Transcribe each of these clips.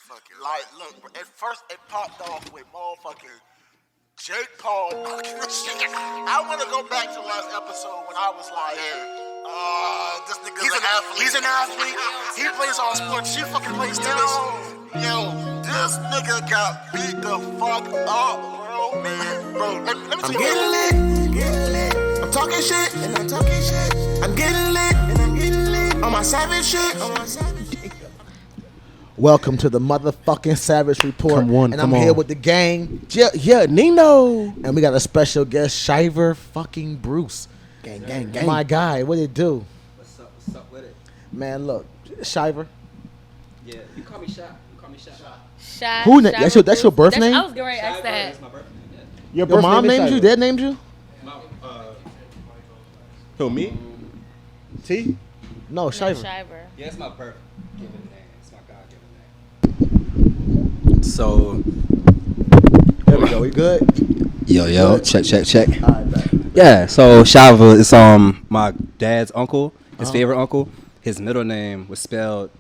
motherfucker. Like, look, at first it popped off with motherfucking Jake Paul. I want to go back to the last episode when I was like, this nigga's an athlete. He's an athlete. He plays all sports. She fucking plays tennis. Yo, this nigga got beat the fuck up, bro. Man, bro, let me tell you. I'm getting lit. I'm talking shit, and I'm talking shit. I'm getting lit, and I'm getting lit. On my savage shit. Welcome to the motherfucking Savage Report. And I'm here with the gang. Yeah, Nino. And we got a special guest, Shiver fucking Bruce. Gang. My guy, what it do? What's up with it? Man, look, Shiver. Yeah, you call me Shy. Shy. Who? That's your birth name? I was getting ready to ask that. That's my birth name. Your mom named you? Dad named you? Who, me? T? No, Shiver. Shiver. Yeah, it's my birth given name. It's my God-given name. So, There we go. We good? yo, Good. check. All right, back. Yeah, so Shiver is my dad's uncle, his favorite uncle. His middle name was spelled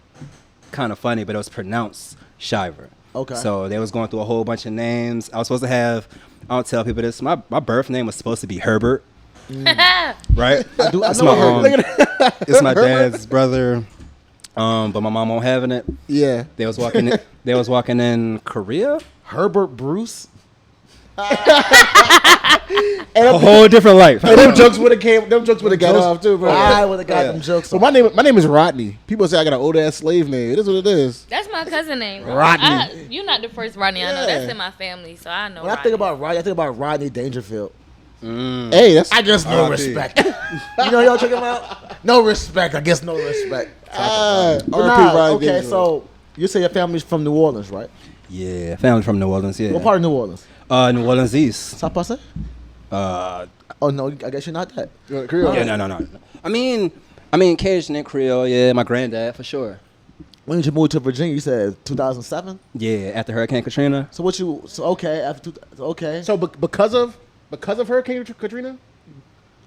kind of funny, but it was pronounced Shiver. Okay. So they was going through a whole bunch of names. I was supposed to have, I don't tell people this, my birth name was supposed to be Herbert. Right? I That's know my Herbert. it's my dad's brother. But my mom won't having it. Yeah. They was walking in Korea. Herbert Bruce. A whole different life. And them jokes would have got off too, bro. I would have got them jokes. So my name is Rodney. People say I got an old ass slave name. It is what it is. That's my cousin name. Rodney. You're not the first Rodney I know. Yeah. That's in my family, so I know. When I think about Rodney, I think about Rodney Dangerfield. Hey, that's I guess no respect. You know what y'all talking about? No respect. I guess no respect. R.I.P. Nah, Rodney okay, Dangerfield. so you say your family's from New Orleans, right? Yeah, family from New Orleans. Yeah. What part of New Orleans? New Orleans East. South Passe? Oh no, I guess you're not that. Creole. Yeah, no. I mean, Cajun and Creole. Yeah, my granddad for sure. When did you move to Virginia? You said 2007. Yeah, after Hurricane Katrina. So what you? So okay, after okay. So because of Hurricane Katrina?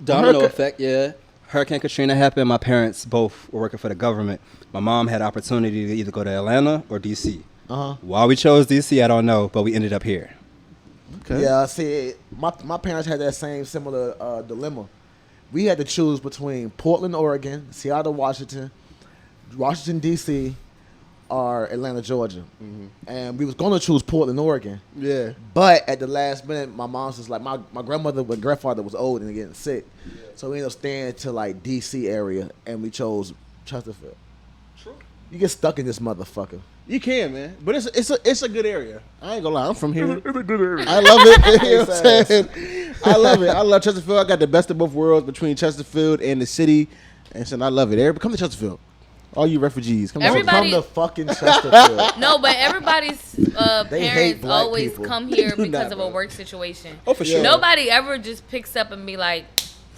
Domino effect. Yeah. Hurricane Katrina happened. My parents both were working for the government. My mom had opportunity to either go to Atlanta or DC. Why we chose DC, I don't know, but we ended up here. Okay. Yeah, see, my parents had that same similar dilemma. We had to choose between Portland, Oregon, Seattle, Washington, D.C., or Atlanta, Georgia. And we was going to choose Portland, Oregon. Yeah. But at the last minute, my mom's just like, my grandfather was old and getting sick. Yeah. So we ended up staying to like D.C. area, and we chose Chesterfield. True. You get stuck in this motherfucker. You can, man. But it's a good area. I ain't gonna lie. I'm from here. It's a good area. I love it. You know what I'm saying? I love it. I love Chesterfield. I got the best of both worlds between Chesterfield and the city. And so I love it. Everybody come to Chesterfield. All you refugees. Come to fucking Chesterfield. No, but everybody's hate parents black always people. come here Do because not, of bro. a work situation. Oh, for sure. Nobody ever just picks up and be like,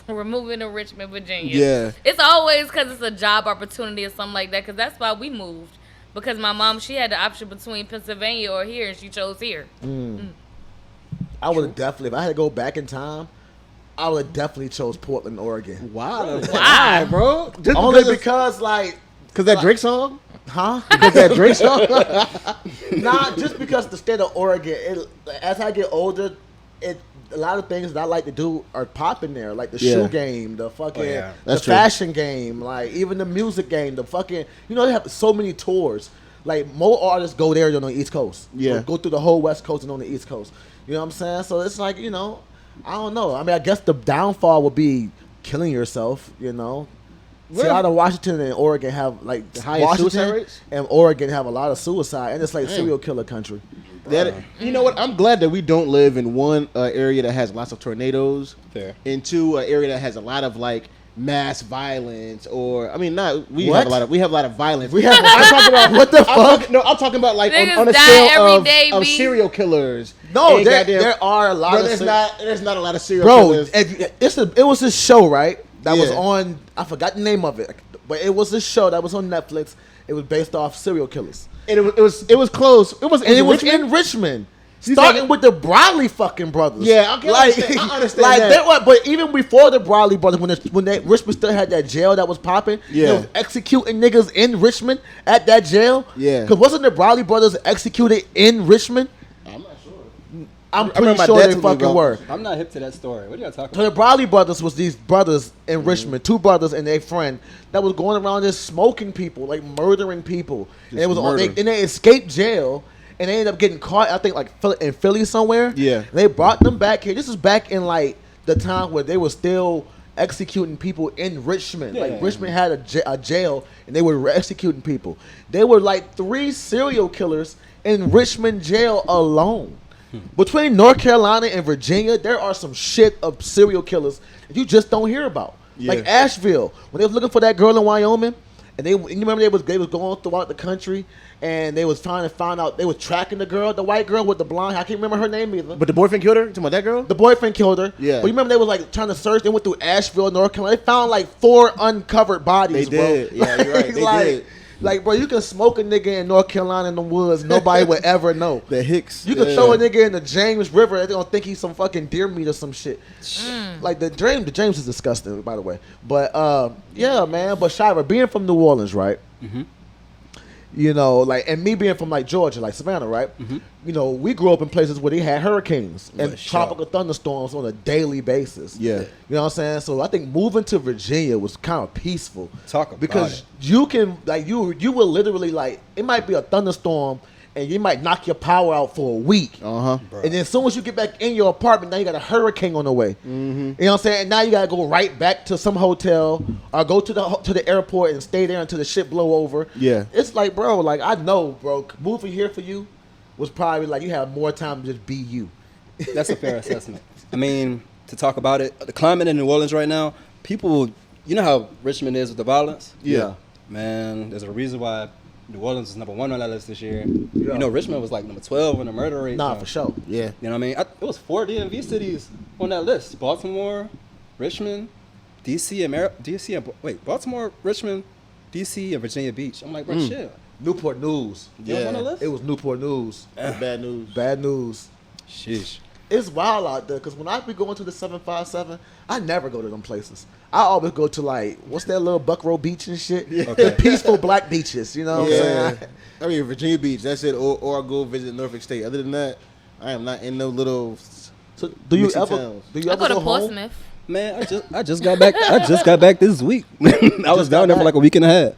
we're moving to Richmond, Virginia. Yeah. It's always because it's a job opportunity or something like that, because that's why we moved. Because my mom, she had the option between Pennsylvania or here, and she chose here. I would have definitely, if I had to go back in time, I would have definitely chose Portland, Oregon. Wow. Why, bro? Just Only because like, that Drake song? huh? Because that Drake song? Nah, just because the state of Oregon, as I get older, a lot of things that I like to do are popping there, like the shoe game, the fucking the That's true. fashion game, like even the music game, the fucking, they have so many tours. Like more artists go there than on the East Coast. Yeah. Go through the whole West Coast and on the East Coast. You know what I'm saying? So it's like, I don't know. I mean, I guess the downfall would be killing yourself, Seattle, Washington, and Oregon have like the highest suicide rates? and Oregon have a lot of suicide, and it's like serial killer country. You know what? I'm glad that we don't live in one area that has lots of tornadoes. Fair. Into an area that has a lot of like mass violence, or we What? have a lot of violence. We have. I'm talking about What the fuck? I'm talking about like Niggas on a die scale every day, of B. serial killers. No, And there are a lot bro, of. there's not a lot of serial Bro, killers. it was this show, right? That was Yeah. on. I forgot the name of it, but it was this show that was on Netflix. It was based off serial killers, And it was close. It was and it was Richmond? in Richmond. Starting with the Bradley fucking brothers. Yeah, okay, I understand like that. But even before the Bradley brothers, when Richmond still had that jail that was popping, Yeah. they was executing niggas in Richmond at that jail. Yeah. Because wasn't the Bradley brothers executed in Richmond? I'm not sure. I'm I pretty remember my sure dad they told me fucking about- were. I'm not hip to that story. What are y'all talking So the about? Bradley brothers was these brothers in Richmond, two brothers and their friend that was going around just smoking people, like murdering people. And it was murder. and they escaped jail and they ended up getting caught. I think like in Philly somewhere. Yeah. And they brought them back here. This is back in like the time where they were still executing people in Richmond. Yeah. Like Richmond had a jail and they were executing people. They were like 3 serial killers in Richmond jail alone. Between North Carolina and Virginia, there are some shit of serial killers that you just don't hear about. Yeah. Like Asheville, when they was looking for that girl in Wyoming, and you remember they was going throughout the country, and they was trying to find out, they was tracking the girl, the white girl with the blonde. I can't remember her name either. But the boyfriend killed her? You talking about that girl? The boyfriend killed her. Yeah. But you remember they was like trying to search. They went through Asheville, North Carolina. They found like 4 uncovered bodies. They did. Bro. Yeah, you're right. They like, did. Like, bro, you can smoke a nigga in North Carolina in the woods. Nobody would ever know. The Hicks. You can throw a nigga in the James River. They don't think he's some fucking deer meat or some shit. Like the James is disgusting, by the way. But yeah, man. But Shiver, being from New Orleans, right? Mm-hmm. You know, like, and me being from like Georgia, like Savannah, right? Mm-hmm. You know, we grew up in places where they had hurricanes and For sure. tropical thunderstorms on a daily basis. Yeah. You know what I'm saying? So I think moving to Virginia was kind of peaceful. Talk about because it. you can like you will literally like it might be a thunderstorm and you might knock your power out for a week. Uh-huh. Bro. And then as soon as you get back in your apartment, now you got a hurricane on the way. Mm-hmm. You know what I'm saying? And now you got to go right back to some hotel or go to the airport and stay there until the shit blow over. Yeah. It's like, bro, like I know, bro, moving here for you was probably like you have more time to just be you. That's a fair assessment. I mean, to talk about it, the climate in New Orleans right now, people, you know how Richmond is with the violence? Yeah. Man, there's a reason why New Orleans is number 1 on that list this year. Yeah. You know, Richmond was like number 12 on the murder rate. Nah, for sure. Yeah. You know what I mean? It was 4 DMV cities on that list. Baltimore, Richmond, DC, Baltimore, Richmond, DC, and Virginia Beach. I'm like, bro, shit. Newport News. You was on the list? It was Newport News. Bad news. Bad news. Sheesh. It's wild out there because when I be going to the 757, I never go to them places. I always go to like what's that little Buckrow Beach and shit. Okay. The peaceful black beaches. You know what I'm saying? I mean, Virginia Beach, that's it. Or I go visit Norfolk State. Other than that, I am not in no little. So do you Mixing ever towns. I go to home? Portsmouth. Man, I just got back. I just got back this week. I was down there for like a week and a half.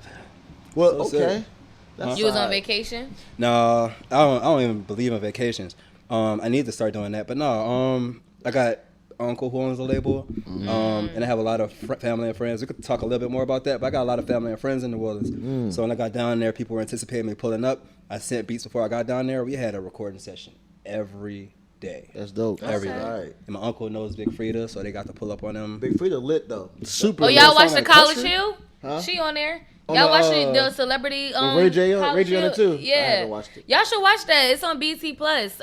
Well, So okay. sad. That's You was on alright. vacation? No, I don't even believe in vacations. I need to start doing that, but no. I got uncle who owns a label, and I have a lot of family and friends. We could talk a little bit more about that, but I got a lot of family and friends in New Orleans. So when I got down there, people were anticipating me pulling up. I sent beats before I got down there. We had a recording session every day. That's dope. Every day. Alright. And my uncle knows Big Frida, so they got to pull up on him. Big Frida lit though. Super. Oh, y'all That watch sound the like College country. Hill? Huh? She on there. On Y'all the, watch the celebrity Ray J on- College Ray J on Hill? it too? Yeah. I haven't watched it. Y'all should watch that. It's on BT Plus.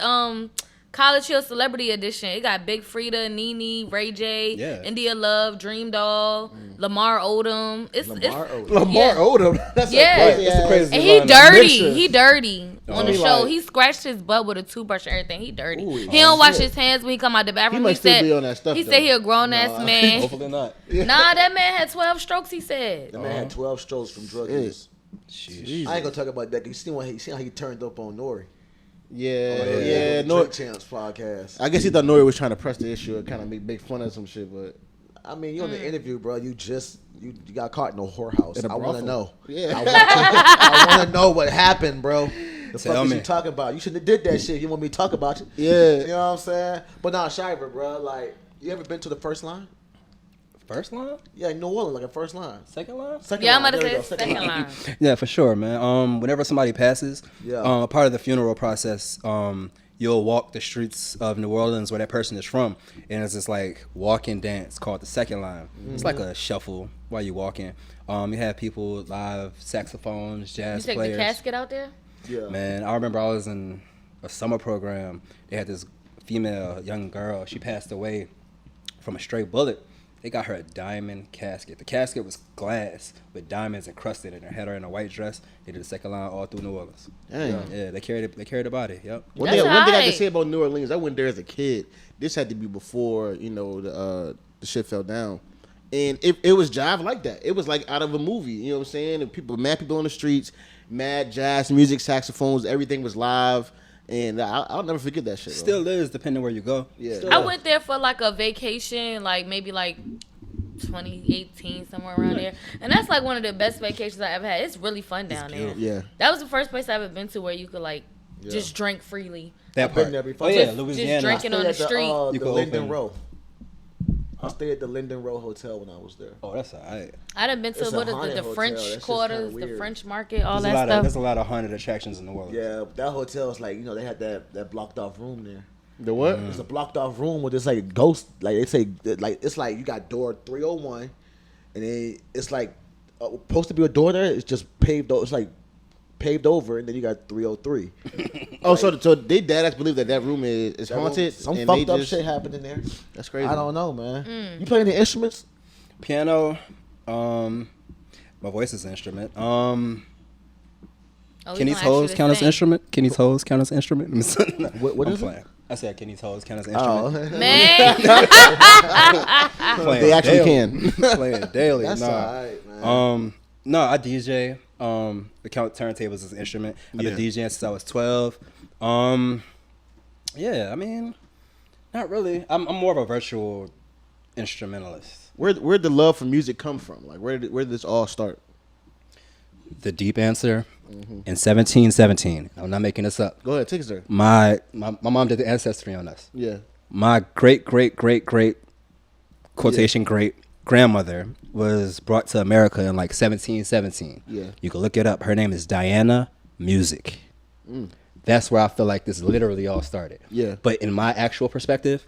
College Hill Celebrity Edition. It got Big Frida, Nene, Ray J, Yeah. India Love, Dream Doll, Lamar Odom. Lamar Odom. Lamar Yeah. Odom. That's Yeah. a crazy It's the ass- craziest And he lineup. dirty. Mixture. He dirty on the He show. like- He scratched his butt with a toothbrush and everything. He dirty. Ooh, He don't wash shit. his hands when he come out the bathroom. might He still said be on that stuff, he though. said he a grown ass man. Hopefully not. Nah, that man had 12 strokes. He said. The man had 12 strokes from drug Shit. use. Sheesh. I ain't gonna talk about that. 'Cause you see how he turned up on Nori. Yeah. No No, Champs podcast. I guess he thought Nori was trying to press the issue and kind of make fun of some shit, but I mean, you on the interview, bro. You got caught in a whorehouse. In a I want to brothel. know. Yeah. I want to know what happened, bro. The Tell fuck is me. you talking about? You shouldn't have did that shit. You want me to talk about it? Yeah. You know what I'm saying? But nah, Shiver, bro. Like, you ever been to the first line? First line? Yeah, New Orleans, like a first line. Second line? Second Yeah, I'm line. about to There we say go, second line. Yeah, for sure, man. Whenever somebody passes, Yeah. a part of the funeral process, you'll walk the streets of New Orleans where that person is from, and it's this like walking dance called the second line. It's like a shuffle while you're walking. You have people live saxophones, You jazz take players. the casket out there? Yeah. Man, I remember I was in a summer program. They had this female young girl. She passed away from a stray bullet. They got her a diamond casket. The casket was glass with diamonds encrusted in her. Had her in a white dress. They did the second line all through New Orleans. Dang. Yeah, they carried the body. Yep. One thing I can say about New Orleans, I went there as a kid. This had to be before, the shit fell down. And it was jive like that. It was like out of a movie, you know what I'm saying? And mad people on the streets, mad jazz music, saxophones, everything was live. And I'll never forget that shit. Still is, depending where you go. Yeah. I went there for like a vacation, like maybe like 2018, somewhere around there. And that's like one of the best vacations I ever had. It's really fun down there. Yeah. That was the first place I've ever been to where you could like just drink freely. That I've part. been there before. Oh yeah, Just Louisiana. drinking on the street. You The could Linden open- Row. I stayed at the Linden Row Hotel when I was there. Oh, that's alright. I done been It's to a what is haunted it, the hotel. French That's just Quarters, kinda the weird. French Market, all There's that stuff. there's a lot of haunted attractions in New Orleans. Yeah, that hotel is like, they had that blocked off room there. The what? It's a blocked off room with this like ghost, like they say, like it's like you got door 301, and then it's like supposed to be a door there. It's just paved. It's like paved over, and then you got 303. Oh, so they deadass believe that room is haunted. Some and fucked they up just- shit happened in there. That's crazy. I don't know, man. You play any instruments? Piano. My voice is an instrument. Oh, we Can these gonna ask you hoes to count as sing. instrument? Can these hoes count as instrument? What I'm is it? playing. I said, can these hoes count as Oh, instrument? Man, Playing They actually daily. can. Playing daily. that's nah. alright, man. No, I DJ. The count turntables is an instrument. I've been DJing since I was 12. Yeah, I mean, not really. I'm more of a virtual instrumentalist. Where'd the love for music come from? Like, where did this all start? The deep answer in 1717. I'm not making this up. Go ahead, take us there. My mom did the ancestry on us. Yeah. My great quotation great grandmother was brought to America in like 1717. Yeah. You can look it up. Her name is Diana Music. That's where I feel like this literally all started. Yeah. But in my actual perspective,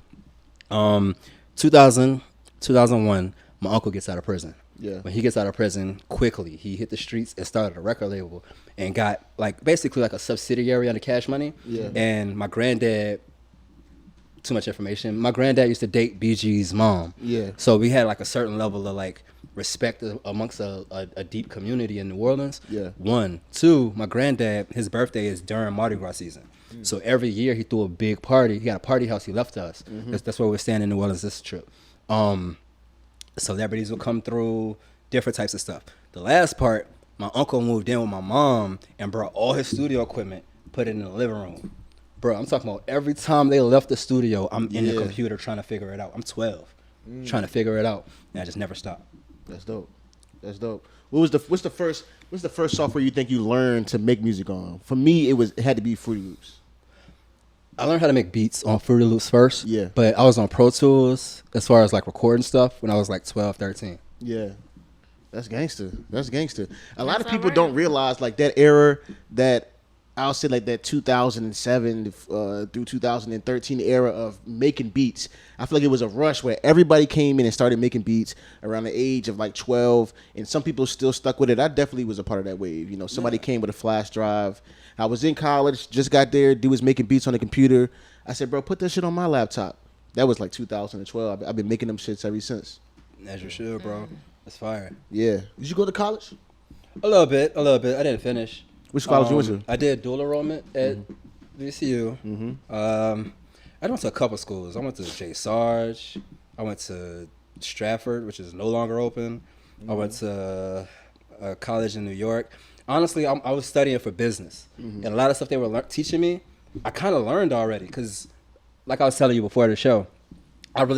2001, my uncle gets out of prison. Yeah. When he gets out of prison, quickly he hit the streets and started a record label and got like basically like a subsidiary under Cash Money. Yeah. And my granddad, too much information. My granddad used to date BG's mom. Yeah. So we had like a certain level of like respect amongst a deep community in New Orleans. Yeah. 1, 2, my granddad, his birthday is during Mardi Gras season. So every year he threw a big party. He got a party house he left to us. That's where we're staying in New Orleans this trip. Celebrities would come through, different types of stuff. The last part, my uncle moved in with my mom and brought all his studio equipment, put it in the living room. Bro, I'm talking about every time they left the studio, I'm in the computer trying to figure it out. I'm 12, trying to figure it out, and I just never stopped. That's dope. That's dope. What's the first software you think you learned to make music on? For me, it had to be Fruity Loops. I learned how to make beats on Fruity Loops first. Yeah. But I was on Pro Tools as far as like recording stuff when I was like 12, 13. Yeah. That's gangster. That's gangster. A lot of That's people all right. don't realize like that era, that I'll say like that 2007 through 2013 era of making beats. I feel like it was a rush where everybody came in and started making beats around the age of like 12, and some people still stuck with it. I definitely was a part of that wave. Somebody came with a flash drive. I was in college, just got there. Dude was making beats on the computer. I said, bro, put that shit on my laptop. That was like 2012. I've been making them shits ever since. As you should, bro. That's fire. Yeah. Did you go to college? A little bit. I didn't finish. Which college you went to? I did dual enrollment at VCU. I went to a couple schools. I went to J. Sarge. I went to Stratford, which is no longer open. I went to a college in New York. Honestly, I was studying for business. And a lot of stuff they were teaching me, I kind of learned already. Because like I was telling you before the show, I'm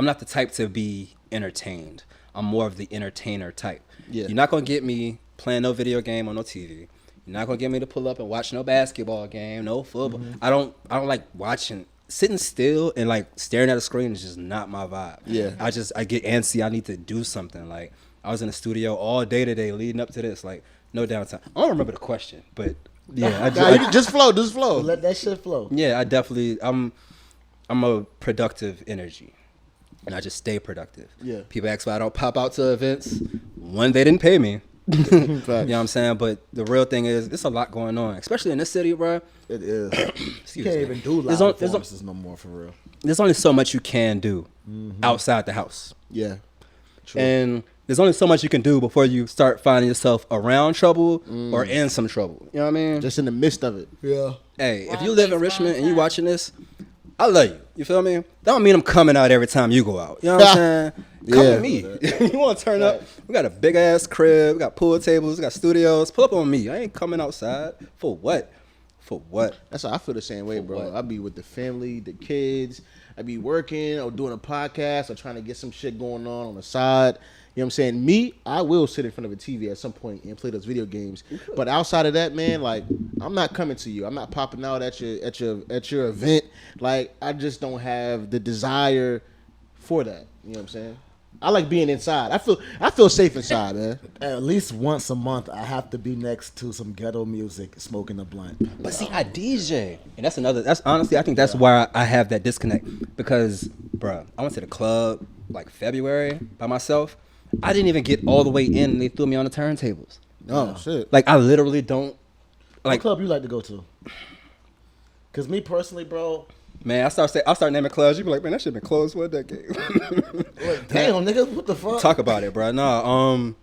not the type to be entertained. I'm more of the entertainer type. Yeah. You're not going to get me playing no video game on no TV. You're not going to get me to pull up and watch no basketball game, no football. I don't like watching. Sitting still and like staring at a screen is just not my vibe. Yeah. I get antsy. I need to do something. Like I was in the studio all day today leading up to this. Like no downtime. I don't remember the question, but yeah. Just flow. Let that shit flow. Yeah, I definitely. I'm a productive energy, and I just stay productive. Yeah. People ask why I don't pop out to events. One, they didn't pay me. You know what I'm saying? But the real thing is, it's a lot going on, especially in this city, bro. It is. You Excuse can't me. even do live There's performances no more, for real. There's only so much you can do outside the house. Yeah. True. And there's only so much you can do before you start finding yourself around trouble or in some trouble. You know what I mean? Just in the midst of it. Yeah. Hey, if Wrong you live in place, Richmond wrong and you time. watching this, I love you. You feel me? That don't mean I'm coming out every time you go out. You know what I'm saying? Come Yeah. with me. You want to turn up? We got a big ass crib. We got pool tables. We got studios. Pull up on me. I ain't coming outside. For what? For what? That's how I feel the same way, bro. what? I be with the family, the kids. I be working or doing a podcast or trying to get some shit going on the side. You know what I'm saying? Me, I will sit in front of a TV at some point and play those video games. But outside of that, man, like I'm not coming to you. I'm not popping out at your event. Like I just don't have the desire for that. You know what I'm saying? I like being inside. I feel safe inside, man. At least once a month, I have to be next to some ghetto music, smoking a blunt. But see, I DJ, and that's honestly, I think that's why I have that disconnect. Because, bruh, I went to the club like February by myself. I didn't even get all the way in, and they threw me on the turntables. Oh shit. Like I literally don't. What Like, club you like to go to? Because me personally, bro, man, I start naming clubs. You be like, man, that shit been closed for a decade. damn, nigga, what the fuck? Talk about it, bro. No,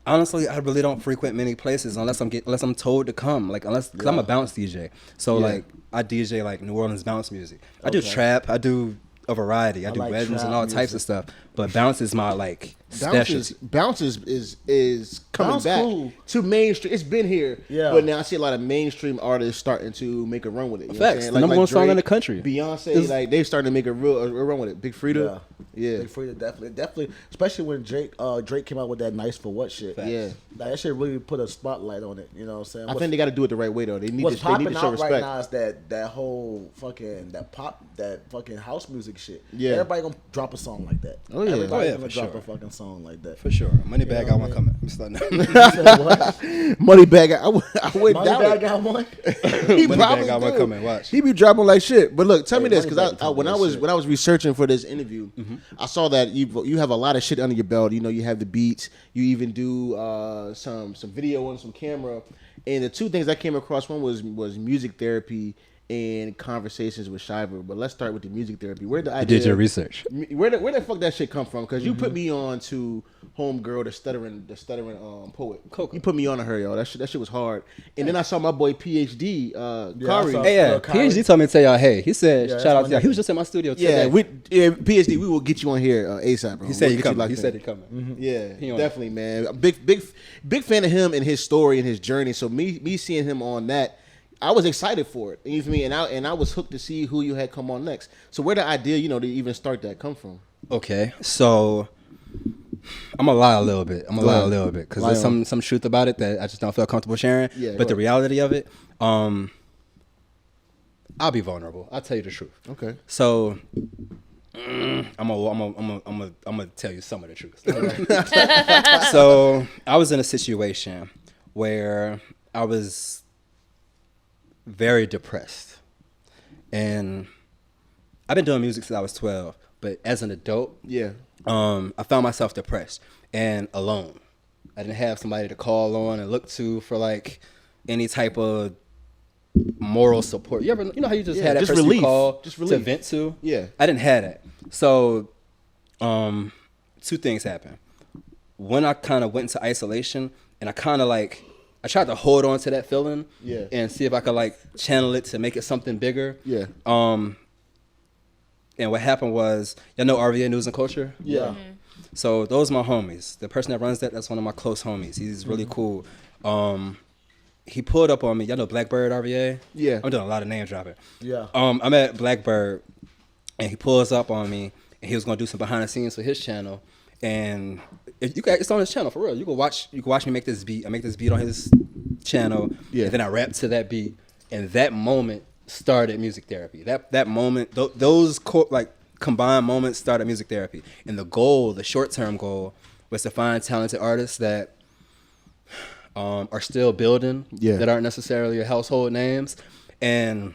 honestly, I really don't frequent many places unless I'm told to come. Like because I'm a bounce DJ, so like I DJ like New Orleans bounce music. I do trap. I do a variety. I do like weddings and trap all types of stuff. But bounce is my like specialty. Bounce is coming Bounce back cool. to mainstream. It's been here, Yeah. but now I see a lot of mainstream artists starting to make a run with it. You know what I'm Facts. saying? The number one song in the country. Beyonce, Is- like they starting to make a real run with it. Big Frida, yeah. Big Freedia, definitely, especially when Drake came out with that "Nice for What" shit. Facts. Yeah. Like, that shit really put a spotlight on it. You know what I'm saying? I think they got to do it the right way though. They need What's to popping show out respect. right now is that whole fucking that fucking house music shit. Yeah. Everybody gonna drop a song like that. Oh, yeah. Everybody Oh, yeah, gonna for drop sure. a fucking song like that. For sure. Moneybag know got what one I coming. I'm starting. Moneybag, I went down. Moneybag got one. He Moneybag probably got one do. coming. Watch. He be dropping like shit. But look, tell me Hey, this, because Moneybag when I talking was that when I was researching for this interview, I saw that you have a lot of shit under your belt. You know, you have the beats. You even do some video and some camera. And the two things I came across, one was music therapy and conversations with Shiver. But let's start with the music therapy. Where the I idea? did your research. Where the fuck that shit come from? Because you put me on to Homegirl, the stuttering poet. Coco. You put me on to her, yo. That shit was hard. And then I saw my boy PhD, Kari. saw- Hey, yeah. Kyrie. PhD told me to tell y'all, hey. He said, Yeah, shout out that's to y'all. my He was just in my studio Yeah, today. PhD, we will get you on here ASAP, bro. He said We'll he get you coming. locked He in. said he coming. Yeah, He on definitely, man. Big fan of him and his story and his journey. So me seeing him on that, I was excited for it. You feel me? And I was hooked to see who you had come on next. So where the idea, to even start that come from? Okay, so I'm gonna lie a little bit. Because Lie there's on. some truth about it that I just don't feel comfortable sharing. Yeah, but go the ahead. reality of it, I'll be vulnerable. I'll tell you the truth. Okay. So I'm gonna tell you some of the truth. So I was in a situation where I was very depressed, and I've been doing music since I was 12. But as an adult, Yeah. I found myself depressed and alone. I didn't have somebody to call on and look to for like any type of moral support. You know how you just Yeah, had that just person relief. you call Just to relief. vent to? Yeah. I didn't have that. So, two things happened. One, I kind of went into isolation, and I tried to hold on to that feeling, Yeah. and see if I could like channel it to make it something bigger. Yeah. And what happened was, y'all know RVA News and Culture? Yeah. So those are my homies. The person that runs that's one of my close homies. He's really cool. He pulled up on me. Y'all know Blackbird RVA? Yeah. I'm doing a lot of name dropping. Yeah. I'm at Blackbird, and he pulls up on me, and he was gonna do some behind the scenes for his channel. And it's on his channel for real. You can watch me make this beat. I make this beat on his channel. Yeah. And then I rap to that beat, and that moment started music therapy. That moment, those combined moments started music therapy. And the short-term goal, was to find talented artists that are still building, Yeah. that aren't necessarily household names. And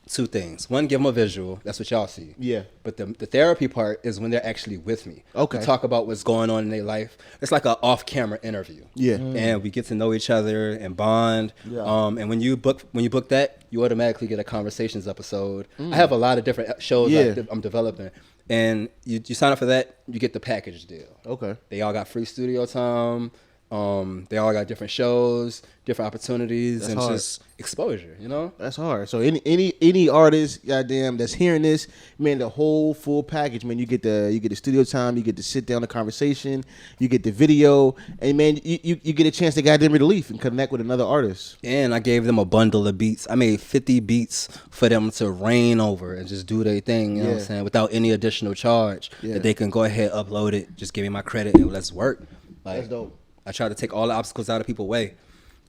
two things. One, give them a visual. That's what y'all see. Yeah. But the therapy part is when they're actually with me. Okay. We talk about what's going on in their life. It's like an off-camera interview. Yeah. And we get to know each other and bond. Yeah. And when you book that, you automatically get a conversations episode. I have a lot of different shows Yeah. I'm developing. And you sign up for that, you get the package deal. Okay. They all got free studio time. They all got different shows, different opportunities, That's and hard. just exposure, you know? That's hard. So any artist, goddamn, that's hearing this, man, the whole full package, man. You get the studio time, you get to sit down, the conversation, you get the video, and man, you get a chance to goddamn relief and connect with another artist. And I gave them a bundle of beats. I made 50 beats for them to reign over and just do their thing, you know what I'm saying, without any additional charge. Yeah. That they can go ahead, upload it, just give me my credit, and let's work. Like, That's dope. I try to take all the obstacles out of people's way.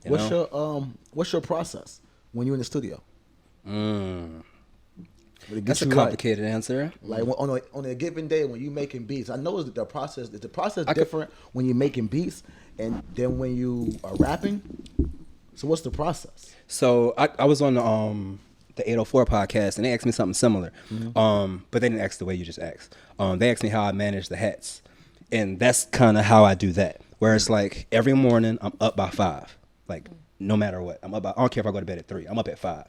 What's your process when you're in the studio? That's a complicated answer. Like on a given day when you making beats, I know the process different when you're making beats and then when you are rapping. So what's the process? So I was on the 804 podcast and they asked me something similar, but they didn't ask the way you just asked. They asked me how I manage the hats, and that's kind of how I do that. Where it's like every morning I'm up by 5, like no matter what. I don't care if I go to bed at 3. I'm up at 5.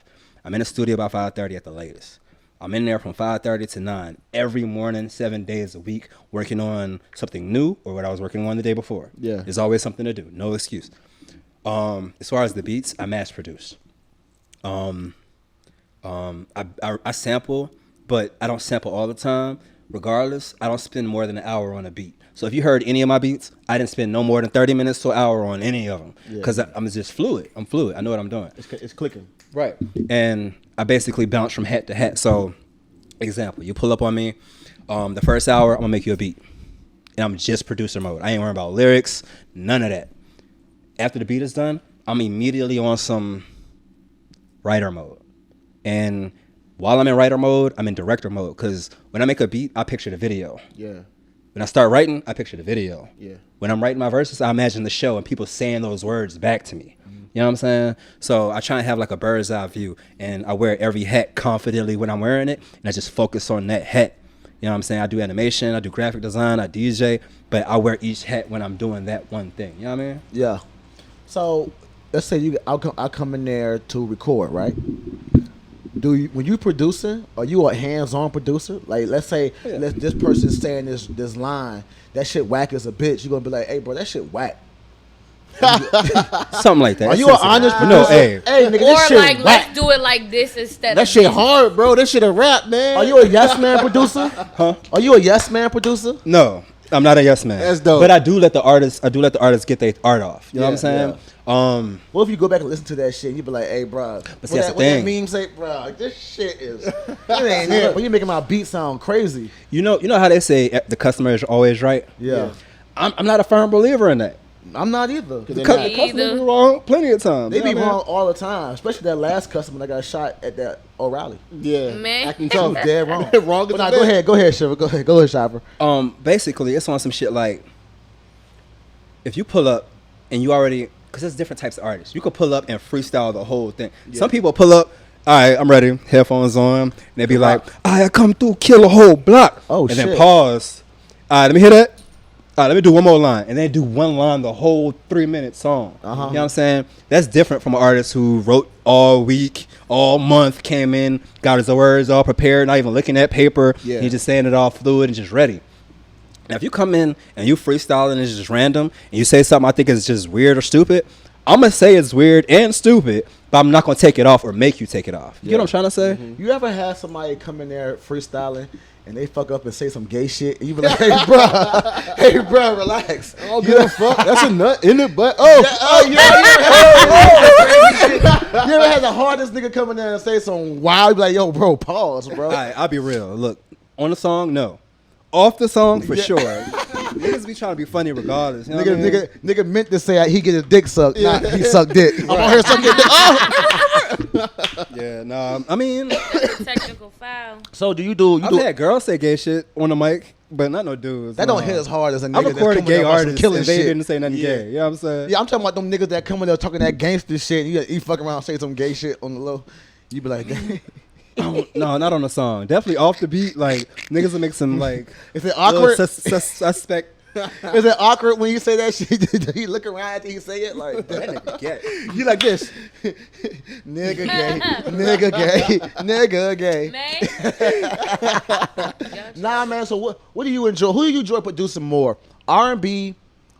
I'm in the studio by 5:30 at the latest. I'm in there from 5:30 to 9 every morning, 7 days a week, working on something new or what I was working on the day before. Yeah. There's always something to do, no excuse. As far as the beats, I mass produce. I sample, but I don't sample all the time. Regardless, I don't spend more than an hour on a beat. So if you heard any of my beats, I didn't spend no more than 30 minutes to an hour on any of them because I'm just fluid. I'm fluid. I know what I'm doing. It's clicking. Right. And I basically bounce from hat to hat. So, example, you pull up on me, the first hour, I'm going to make you a beat. And I'm just producer mode. I ain't worrying about lyrics, none of that. After the beat is done, I'm immediately on some writer mode. And while I'm in writer mode, I'm in director mode. Because when I make a beat, I picture the video. Yeah. When I start writing, I picture the video. Yeah. When I'm writing my verses, I imagine the show and people saying those words back to me. You know what I'm saying? So I try and have like a bird's eye view, and I wear every hat confidently when I'm wearing it, and I just focus on that hat. You know what I'm saying? I do animation, I do graphic design, I DJ, but I wear each hat when I'm doing that one thing. You know what I mean? Yeah. So let's say I'll come in there to record, right? When you producing, are you a hands-on producer? Like, let's say this person's saying this line, that shit whack as a bitch. You're gonna be like, hey, bro, that shit whack. Something like that. Are you an honest producer? No, hey, nigga, this Or shit like, whack. let's do it like this instead That of shit this. hard, bro. That shit a rap, man. Are you a yes man producer? Huh? Are you a yes man producer? No, I'm not a yes man. That's dope. But I do let the artists get their art off. You know what I'm saying? What if you go back and listen to that shit? You be like, hey, bro, But see, that's the thing. What that meme say, bro? Like, this shit is. It ain't it. But you making my beat sound crazy. You know how they say the customer is always right? Yeah. I'm not a firm believer in that. I'm not either. The They're customer either. be wrong plenty of times. They you be know what I mean? wrong all the time, especially that last customer that got shot at that O'Reilly. Yeah. Man. Acting He was tough. dead wrong. Wrong But as nah, a go bitch. ahead, Shiver. Go ahead, Shiver. Basically, it's on some shit like if you pull up and you already, because there's different types of artists. You could pull up and freestyle the whole thing. Some people pull up, all right, I'm ready, headphones on, and they be like, I come through, kill a whole block. Oh, and shit. then pause. All right, let me hear that. All right, let me do one more line. And then do one line the whole 3-minute song. You know what I'm saying? That's different from an artist who wrote all week, all month, came in, got his words all prepared, not even looking at paper. Yeah. He's just saying it all fluid and just ready. Now, if you come in and you freestyle and it's just random, and you say something I think is just weird or stupid, I'm going to say it's weird and stupid, but I'm not going to take it off or make you take it off. You get what I'm trying to say? You ever had somebody come in there freestyling and they fuck up and say some gay shit, and you be like, hey, bro, relax. Oh, give a fuck. That's a nut in it, but oh, You ever had the hardest nigga come in there and say some wild, you be like, yo, bro, pause, bro. All right, I'll be real. Look, on the song, no. Off the song, for sure. Niggas be trying to be funny regardless. You know what I mean? Nigga meant to say he get his dick sucked, not he sucked dick. I'm on here sucking dick. Oh, Yeah, no, I mean, Technical foul. So do you do? I've had girls say gay shit on the mic, but not no dudes. That don't hit as hard as a nigga I've that's recorded coming gay up on some artists killing and they shit. didn't say nothing gay. You know what I'm saying? Yeah, I'm talking about them niggas that come in there talking that gangster shit. You fuck around and say some gay shit on the low. You be like, No, not on the song. Definitely off the beat. Like niggas will make some like is it awkward? suspect. Is it awkward when you say that shit? You look around after you say it like That nigga gay. you like this, nigga gay, nigga gay, nigga gay. Man. Y'all Nah, man. So what do you enjoy? Who do you enjoy producing more? R&B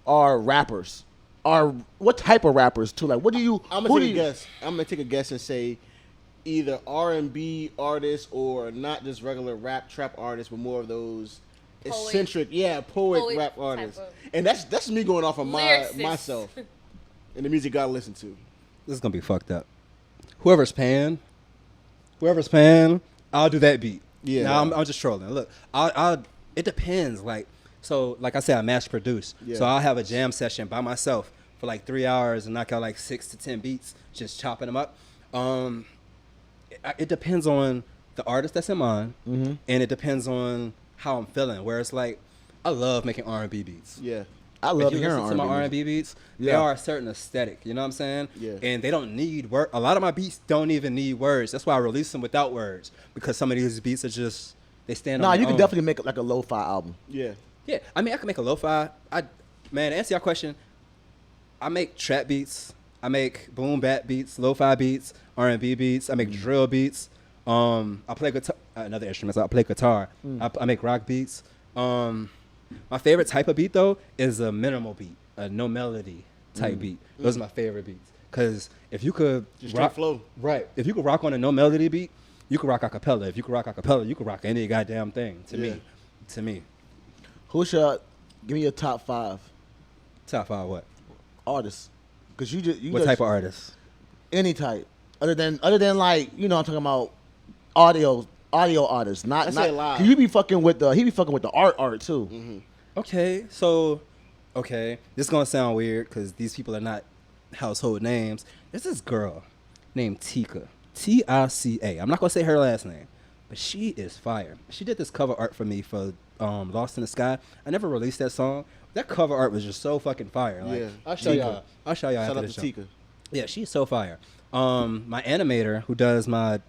or rappers? Or what type of rappers too? Like, what do you? I'm gonna take a guess. I'm gonna take a guess and say either R&B artists or not just regular rap trap artists, but more of those eccentric, poet rap artists. And that's me going off of myself and the music I listen to. This is gonna be fucked up. Whoever's paying, I'll do that beat. Yeah. Now I'm just trolling. Look, I'll. It depends. Like I said, I mass produce. Yeah. So I'll have a jam session by myself for like 3 hours and knock out like 6 to 10 beats, just chopping them up. It depends on the artist that's in mind, and it depends on how I'm feeling. Where it's like, I love making R&B beats. Yeah. I love if you hearing listen to my R&B. R&B beats, they are a certain aesthetic. You know what I'm saying? Yeah. And they don't need word. A lot of my beats don't even need words. That's why I release them without words, because some of these beats are just, they stand on Nah, their you can own. definitely make like a lo-fi album. Yeah. Yeah, I mean, I can make a lo-fi. Man, to answer your question, I make trap beats. I make boom bap beats, lo-fi beats, R&B beats. I make drill beats. I play guitar. Another instrument. So I play guitar. I make rock beats. My favorite type of beat though is a minimal beat, a no melody type beat. Those are my favorite beats. Cause if you could Just rock, straight flow. right? If you could rock on a no melody beat, you could rock acapella. If you could rock acapella, you could rock any goddamn thing. To me. Who's your? Give me your top 5 Top 5 what? artists. Cause you What type of artist? any type other than like I'm talking about audio artists. Not say live. 'cause he be fucking with the art too. Okay, so, this is going to sound weird because these people are not household names. There's this girl named Tika, Tica. I'm not going to say her last name, but she is fire. She did this cover art for me for Lost in the Sky. I never released that song. That cover art was just so fucking fire. Like, Yeah. I'll show y'all Shout after out the to show. Tika. Yeah, she's so fire. My animator who does my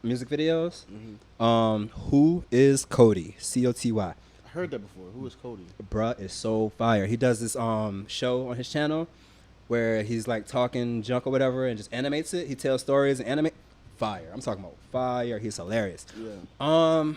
music videos, who is Cody, Coty. I heard that before. Who is Cody? Bruh is so fire. He does this show on his channel where he's like talking junk or whatever and just animates it. He tells stories and animate. Fire. I'm talking about fire. He's hilarious. Yeah. I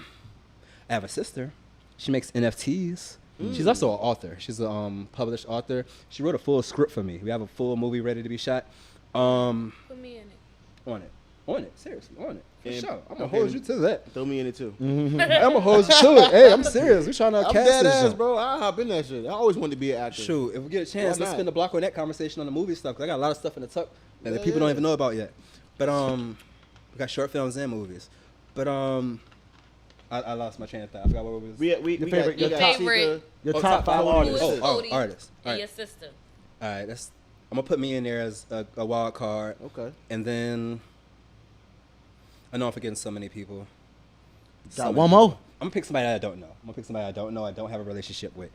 have a sister. She makes NFTs. She's also an author. She's a published author. She wrote a full script for me. We have a full movie ready to be shot. Put me in it. On it. Seriously, on it. For And- sure. I'm gonna okay. hold you to that. Throw me in it too. I'm gonna hold you to it. Hey, I'm serious. We're trying to I'm cast dead this ass, joint. bro. I hop in that shit. I always wanted to be an actor. Shoot, if we get a chance, Why let's not? spend the block on that conversation on the movie stuff. Cause I got a lot of stuff in the tuck that the Yeah, people yeah. don't even know about yet. But we got short films and movies. But I lost my train of thought. I forgot what it was. We Your got favorite- we your got favorite- Tika. Your Oh, top 5 Cody. Who artists. is Oh, Cody artists. and All right. your sister? All right, I'm gonna put me in there as a wild card, Okay. and then I know I'm forgetting so many people. Got one more. I'm gonna pick somebody that I don't know. I don't have a relationship with.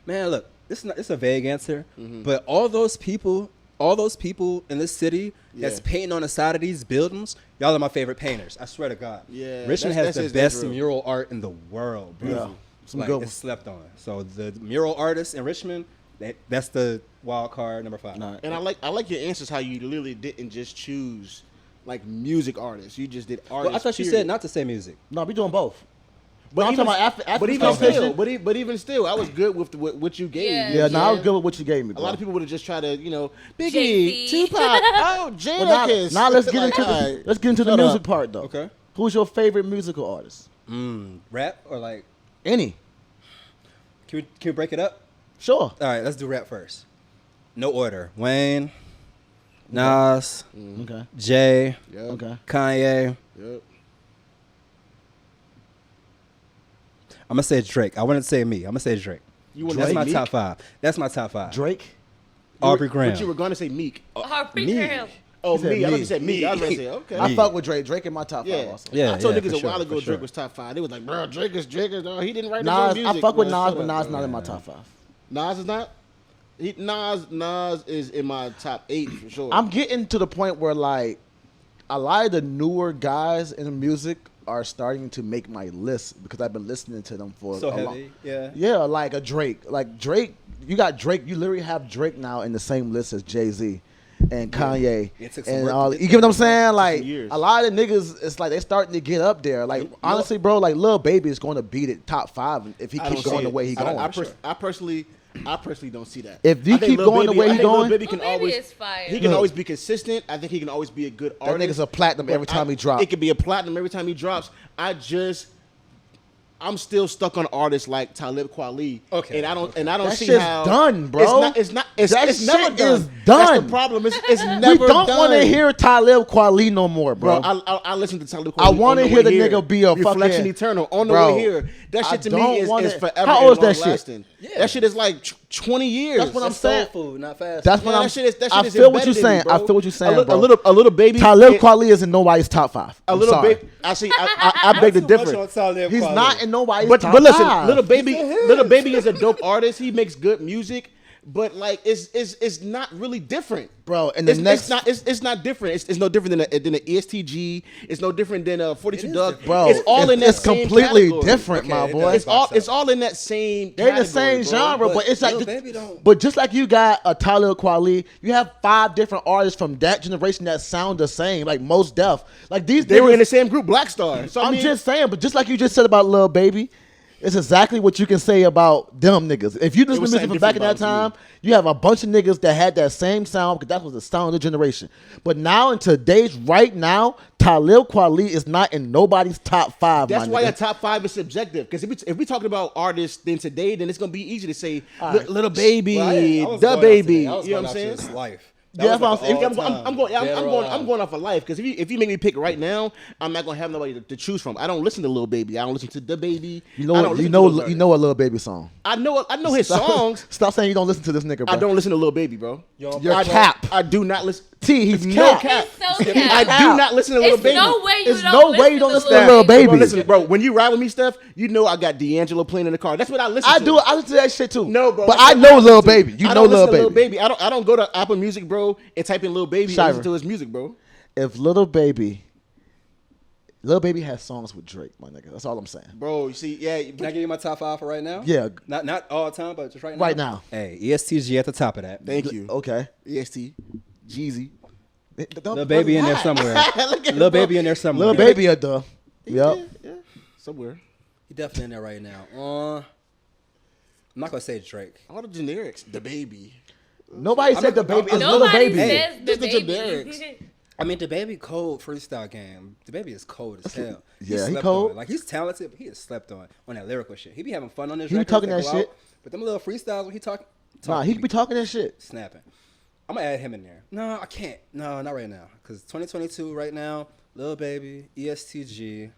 Man, look, it's a vague answer, but all those people in this city that's Yeah. painting on the side of these buildings, y'all are my favorite painters. I swear to God. Yeah, Richmond that's has the that's best real. mural art in the world, bro. Yeah, some like, good ones. it's slept on. So the mural artists in Richmond, that's the wild card number 5. Nah. And I like your answers. How you literally didn't just choose like music artists. You just did artists. Well, I thought you period. said not to say music. No, we doing both. But I'm even, talking about after but the even competition. still, but even still, I was good with what you gave. Yeah. me. Yeah, You no, know I what was I'm good with what you gave me, saying? bro. A lot of people would have just tried to, Biggie, Jay-Z. Tupac, oh, Jadakiss. Now let's get into Alright. let's get into the Shut music up. part though. Okay. Who's your favorite musical artist? Rap or like, Any? can we break it up? Sure. All right, let's do rap first. No order. Wayne, Nas, Okay. Jay, Yep. Okay. Kanye. Yep. I'm gonna say Drake. I wouldn't say me. I'm gonna say Drake. You want That's to my say top Meek? 5. That's my top 5. Drake. Aubrey Graham. But you were going to say Meek. Aubrey me. Graham. Oh, He said me. I thought me. you said Meek. I was going to say, okay. I Me. fuck with Drake. Drake in my top 5 Yeah. also. Yeah, I told yeah, niggas for a sure, while ago for sure. Drake was top 5. They was like, bro, Drake is. No, he didn't write his Nas, own music. I fuck with bro. Nas, Shut but up, Nas bro. not in my top 5. Nas is not? Nas is in my top 8 for sure. I'm getting to the point where like a lot of the newer guys in music are starting to make my list because I've been listening to them for So a long. heavy. Yeah. Yeah, like a Drake. Like Drake, you got Drake. You literally have Drake now in the same list as Jay-Z. and Kanye It took some and work to all. get You get what there. I'm saying? Like years. a lot of niggas, it's like they starting to get up there. Like honestly, bro, like Lil Baby is going to beat it top 5 if he I keeps don't going see the it. way he going. I personally don't see that. If you I think keep Lil going the Baby- way I he think Lil going- Baby Lil can Baby always is fire. He can always be consistent. I think he can always be a good That artist. nigga's a platinum every time he drop. It could be a platinum every time he drops. I'm still stuck on artists like Talib Kweli. Okay. And I don't That see shit's how done, bro. It's That never shit done. is done. That's the problem. It's never We don't done. want to hear Talib Kweli no more, bro. Bro, I listen to Talib Kweli. I wanna on hear the way here. nigga be a Reflection fucking- Eternal on the Bro, way here. That I shit to don't me is wanna- forever. How old is that shit? long-lasting. Yeah. That shit is like 20 years. That's what I'm That's soul saying. food, not fast. That's food. what Man, I'm. that shit is I is feel what embedded you're in me, saying. bro. I feel what you're saying, bro. A little baby. Talib Kweli is in nobody's top 5. A I'm little sorry. bit. I beg the Too much on difference. Talib He's Kweli. not in nobody's But top listen, 5. little baby is a dope artist. He makes good music, but like it's not really different, Bro, and the next- it's not different. It's no different than an ESTG. It's no different than a 42 It is Doug. different. Bro, it's all in that it's same completely category. different, Okay, my it boy. does. It's all in that same. They're the same category, bro. genre, but it's like, Lil Baby don't- but just like you got a Talib Kweli, you have 5 different artists from that generation that sound the same, like Most Def. Like these, They were niggas- in the same group, Black Star. So I I'm mean, just saying, but just like you just said about Lil Baby, it's exactly what you can say about them niggas. If you listen to was music something from back in that different about time, you have a bunch of niggas that had that same sound because that was the sound of the generation. But now in today's right now, Talib Kweli is not in nobody's top 5. that's my why nigga. a top 5 is subjective. Because if we talking about artists then today, then it's gonna be easy to say right. Little Baby, Well, I was the going off baby. today. You I was know going what I'm off saying? just life. Yeah, that's what I'm saying. I'm going off of life because if you make me pick right now, I'm not gonna have nobody to choose from. I don't listen to Lil Baby. I don't listen to the Baby. You I know, don't you listen know, to those you know a Lil Baby song. I know his songs. Stop saying you don't listen to this nigga, bro. I don't listen to Lil Baby, bro. You're I, cap. I do not listen. T, he's No cap. cap. He's so I cap. do not listen to Lil It's Baby. no way you It's don't no way you don't listen to Lil Lil Baby. Bro, listen, bro. When you ride with me, Steph, you know I got D'Angelo playing in the car. That's what I listen to. I listen to that shit too. No, bro. But that's I what know listen Lil to. Baby. You I know don't listen Lil to Lil Baby. Baby. I don't go to Apple Music, bro, and type in Lil Baby and Shiver. listen to his music, bro. If Lil Baby has songs with Drake, my nigga. That's all I'm saying. Bro, you see, yeah. Can I give you my top 5 for right now? Yeah. Not all the time, but just right now. Right now. Hey, ESTG at the top of that. Thank you. Okay. EST, Jeezy. Lil Baby in there somewhere. Lil Baby in there somewhere. Lil Baby at the. Yep. Yeah, somewhere. He definitely in there right now. I'm not gonna say Drake. All the generics. The Baby. Nobody said the baby. It's Lil Nobody Baby. says the Just the baby. generics. I mean, the Baby cold freestyle game. The Baby is cold as hell. Yeah, he slept cold. on. Like he's talented, but he is slept on that lyrical shit. He be having fun on his He be records. talking they that go shit. out, but them little freestyles when he talk. Nah, he could be talking that shit. snapping. I'm gonna add him in there. No, I can't. No, not right now. Cause 2022 right now, Lil Baby, ESTG.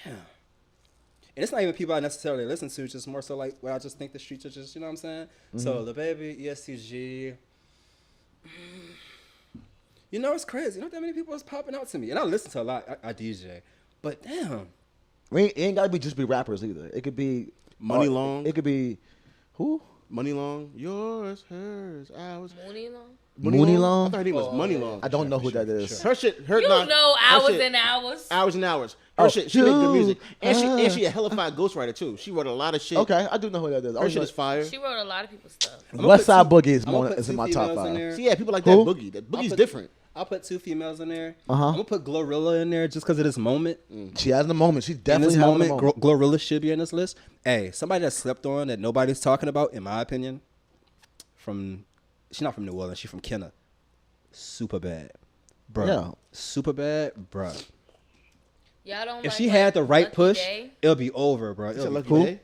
Damn. And it's not even people I necessarily listen to. It's just more so like what I just think the streets are just. You know what I'm saying? So Lil Baby, ESTG. You know it's crazy. Not that many people is popping out to me, and I listen to a lot. I DJ, but damn. It ain't gotta be just be rappers either. It could be Money Long. It could be who? Money Long. Yours, hers, ours. Mooney Long? Mooney Long? I thought her name was Money Long. I don't know who that is. Her shit. Her You nah, know her hours shit- and hours. Hours and hours. Her Oh, shit. She make good you, music, and she a hellified ghostwriter too. She wrote a lot of shit. Okay, I do know who that is. Her shit is fire. She wrote a lot of people's stuff. West Side Boogie is, I'm gonna more, put is in two my top females in 5. there. See, yeah, people like Who? that boogie. That I'll boogie's put- different. I'll put 2 females in there. Uh-huh. I'm gonna put Glorilla in there just because of this moment. She has the moment. She's In definitely this having moment, a moment. Glorilla should be in this list. Hey, somebody that slept on that nobody's talking about, in my opinion, she's not from New Orleans. She's from Kenna. Super bad, bro. Yeah. Super bad, bro. Y'all don't If like, she like, had the right Lucky push, Day? it'll be over, bro. It's a It'll be Lucky Who? Day.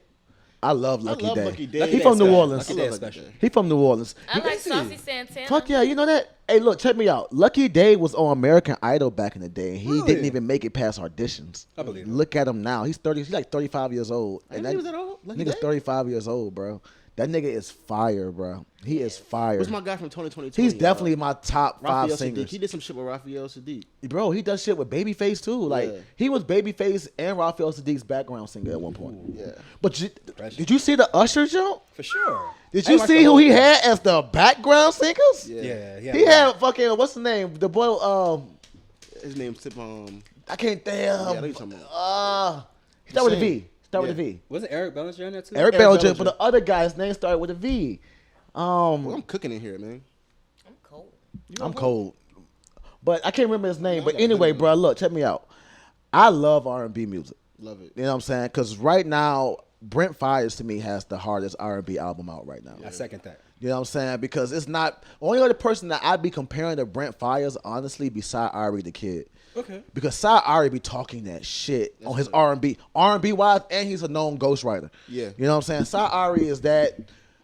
I love Lucky I love Day. Lucky Day. He from New special. Orleans. Lucky Day I love special. Lucky Day. He from New Orleans. I like see. Saucy Santana. Fuck yeah, you know that? Hey, look, check me out. Lucky Day was on American Idol back in the day. He Really? didn't even make it past auditions. I believe it. Look at him now. He's 30. He's like 35 years old. I didn't think he was that old. Lucky Nigga's Day? 35 years old, bro. That nigga is fire, bro. He is fire. What's my guy from 2022? He's definitely my top 5 Raphael Sadiq. singers. He did some shit with Raphael Sadiq. Bro, he does shit with Babyface too. Like Yeah. he was Babyface and Raphael Sadiq's background singer at one point. Yeah. But did you see the Usher jump? For sure. Did I you like see the who whole he thing. had as the background singers? Yeah. He had fucking what's the name? The boy His name's I can't yeah, I know damn. you're talking about. He started with a Same. V. Start with a Yeah. V. Wasn't Eric Bellinger in there too? Eric Eric Bellinger, Bellinger. but the other guy's name started with a V. Well, I'm cooking in here, man. I'm cold. But I can't remember his name. But anyway, bro, look, check me out. I love R&B music. Love it. You know what I'm saying? Because right now, Brent Fires to me has the hardest R&B album out right now. I second that. You know what I'm saying? Because it's not only other person that I'd be comparing to Brent Fires, honestly, beside Ari the Kid. Okay. Because Cy Ari be talking that shit on his R&B wise, and he's a known ghostwriter. Yeah. You know what I'm saying? Cy Ari is that.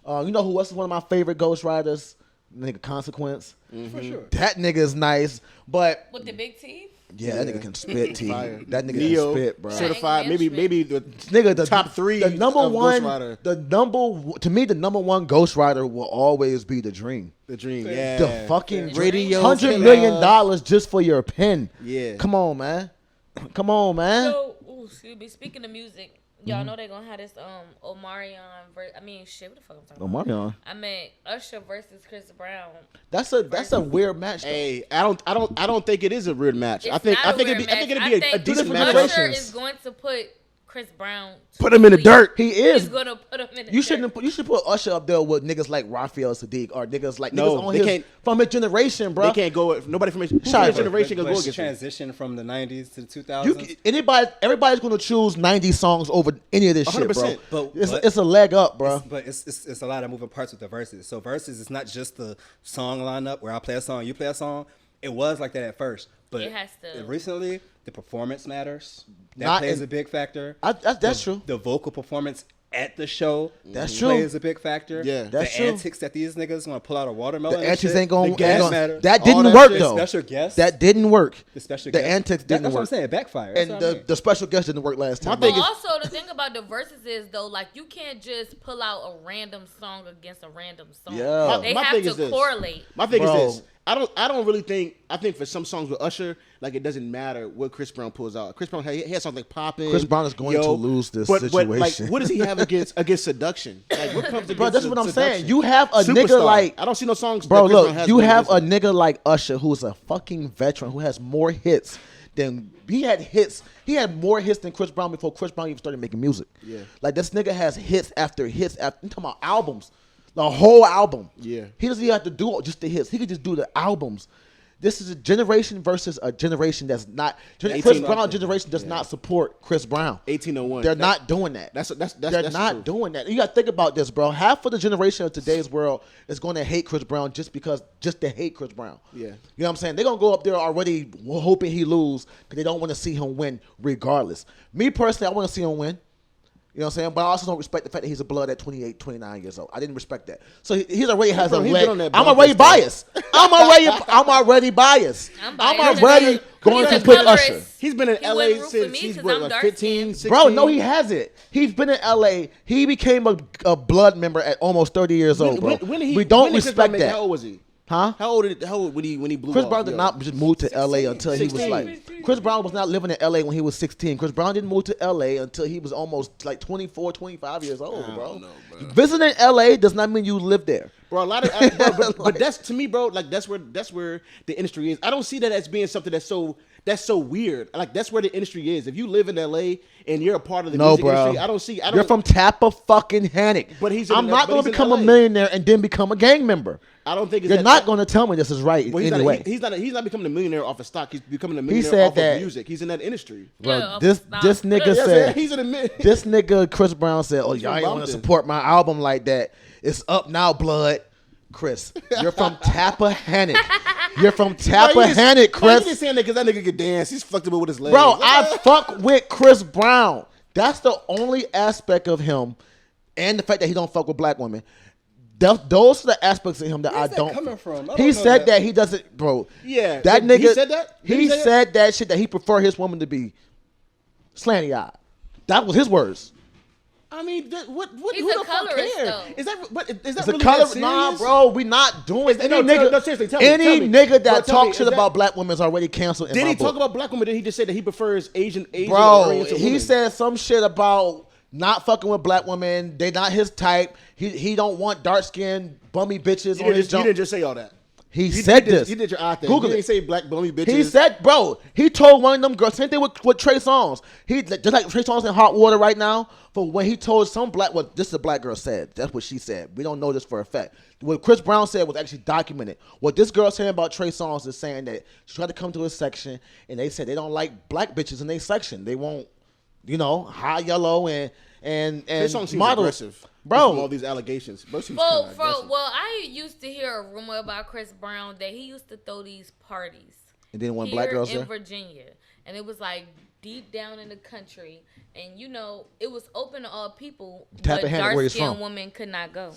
You know who else is one of my favorite ghostwriters? Nigga Consequence. For sure. That nigga is nice, but With the big teeth? yeah, that nigga can spit. T. Fire. That nigga Neo, can spit, bro. certified. Anger Maybe the Nigga, the top three. the number of one, Ghostwriter. to me, the number one ghostwriter will always be the Dream. The Dream. Yeah. The fucking Radio $100 killer. million just for your pen. Yeah. Come on, man. Come on, man. So, excuse me. Speaking of music, y'all know they're gonna have this Omarion. What the fuck I'm talking about? Omarion. I meant Usher versus Chris Brown. That's a weird match. Though. Hey, I don't think it is a weird match. It's I think not a it'd be weird a decent match. match. Usher is going to put Chris Brown. Put him in the dirt. He is. He's gonna put him in the You dirt. shouldn't. You should put Usher up there with niggas like Raphael Sadiq or niggas like No, niggas on they his can't- from his generation, bro. They can't go. Nobody from his Shiver. generation can go Let's against him. transition from the 90s to the 2000s. Everybody's gonna choose 90 songs over any of this shit, bro. 100%. But- It's a leg up, bro. But it's a lot of moving parts with the verses. So verses is not just the song lineup where I play a song, you play a song. It was like that at first, but It has to. recently the performance matters. That Not plays in- a big factor. That's true. The vocal performance at the show That's true. plays a big factor. Yeah. That's the true. antics that these niggas want to pull out a watermelon. The and antics shit, ain't gonna. the gas ain't gonna- matter. That All didn't that work shit. though. Special guest. That didn't work. The special The guest. antics didn't That's work. what I'm saying. It backfired. And That's what I mean. the special guest didn't work last time. My thing But is- also, the thing about the verses is though, like you can't just pull out a random song against a random song. Yeah. They My have thing to is this. correlate. My thing Bro. is this. I don't really think. I think for some songs with Usher, like it doesn't matter what Chris Brown pulls out. Chris Brown he has something popping. Chris Brown is going to lose this But like, situation. what does he have against seduction? Like what comes against Bro, that's what I'm seduction? saying. You have a nigga Superstar. like I don't see no songs. Bro, that Chris Brown look, has you going have a against him. nigga like Usher who's a fucking veteran who has more hits than he had hits. He had more hits than Chris Brown before Chris Brown even started making music. Yeah. Like this nigga has hits after hits after. I'm talking about albums, the whole album. Yeah. He doesn't even have to do just the hits. He could just do the albums. This is a generation versus a generation that's not. Chris 18 Brown generation does not support Chris Brown. 1801. They're not doing that. That's They're the not truth. doing that. You got to think about this, bro. Half of the generation of today's world is going to hate Chris Brown just to hate Chris Brown. Yeah. You know what I'm saying? They're going to go up there already hoping he lose because they don't want to see him win regardless. Me personally, I want to see him win. You know what I'm saying? But I also don't respect the fact that he's a blood at 28, 29 years old. I didn't respect that. So he's already has a He's been leg. on that I'm blood already test, biased. I'm already biased. I'm I'm biased. already going He's to a put colorist. Usher. He's been in He LA wouldn't root for since me he's 'cause what, I'm like dark 15, skinned. 16? Bro, no, he hasn't. He's been in LA. He became a blood member at almost 30 years old, bro. We don't respect that. How old was he? Huh? How old when he blew Chris off? Brown did Yo. not just move to LA until he was 16. like. Chris Brown was not living in LA when he was 16. Chris Brown didn't move to LA until he was almost like 24, 25 years old, bro. don't know, bro. Visiting LA does not mean you live there. Bro, a lot of but that's to me, bro. Like that's where the industry is. I don't see that as being something that's so weird. Like that's where the industry is. If you live in LA and you're a part of the No, music bro. industry, You're from Tappa fucking Hannock. But he's in I'm L- not but going to he's in become a LA. millionaire and then become a gang member. I don't think it's You're that- not going to tell me this is right Well, anyway. he's not becoming a millionaire off of stock. He's becoming a millionaire said off that- of music. He's in that industry. Bro, Yeah, this stop. nigga Yeah, said he's in a this nigga Chris Brown said, "Oh, y'all ain't want to Bumpton. support my album like that. It's up now, blood." Chris, you're from Tappa Hannock. You're from Tappa Hannock, Chris. Chris. He's saying that because that nigga can dance. He's flexible with his legs. Bro, I fuck with Chris Brown. That's the only aspect of him, and the fact that he don't fuck with black women. Those are the aspects of him that Where's I that don't. coming from? I He don't know said that. that he doesn't, bro. Yeah, that he nigga said that? Did He he say that? said that shit that he prefer his woman to be slanty eyed. That was his words. I mean, what? He's Who a the fuck colorist, cares? though. Is that It's really a color. that Nah, serious? bro, we not doing any no, nigga. no, seriously, tell me, any tell me. nigga Bro, that tell me, talks is shit that- about black women is already canceled. In Did my he talk book. about black women? Did he just say that he prefers Asian Bro, oriented he women? said some shit about not fucking with black women. They not his type. He don't want dark skinned bummy bitches You on his didn't jump. just say all that. He said this. You did your eye thing. Google you it. didn't say black bummy bitches. He said, bro, he told one of them girls, same thing with Trey Songz. He just like Trey Songz in hot water right now. For when he told some black, well, this is a black girl said. That's what she said. We don't know this for a fact. What Chris Brown said was actually documented. What this girl saying about Trey Songz is saying that she tried to come to his section and they said they don't like black bitches in their section. They won't, high yellow and This song seems models. aggressive. Bro. From all these allegations. Bro seems Well, kinda aggressive. I used to hear a rumor about Chris Brown that he used to throw these parties. And then when here black girls in there? Virginia, and it was like deep down in the country, and it was open to all people, Tap but a hand where he's dark-skinned from. women could not go.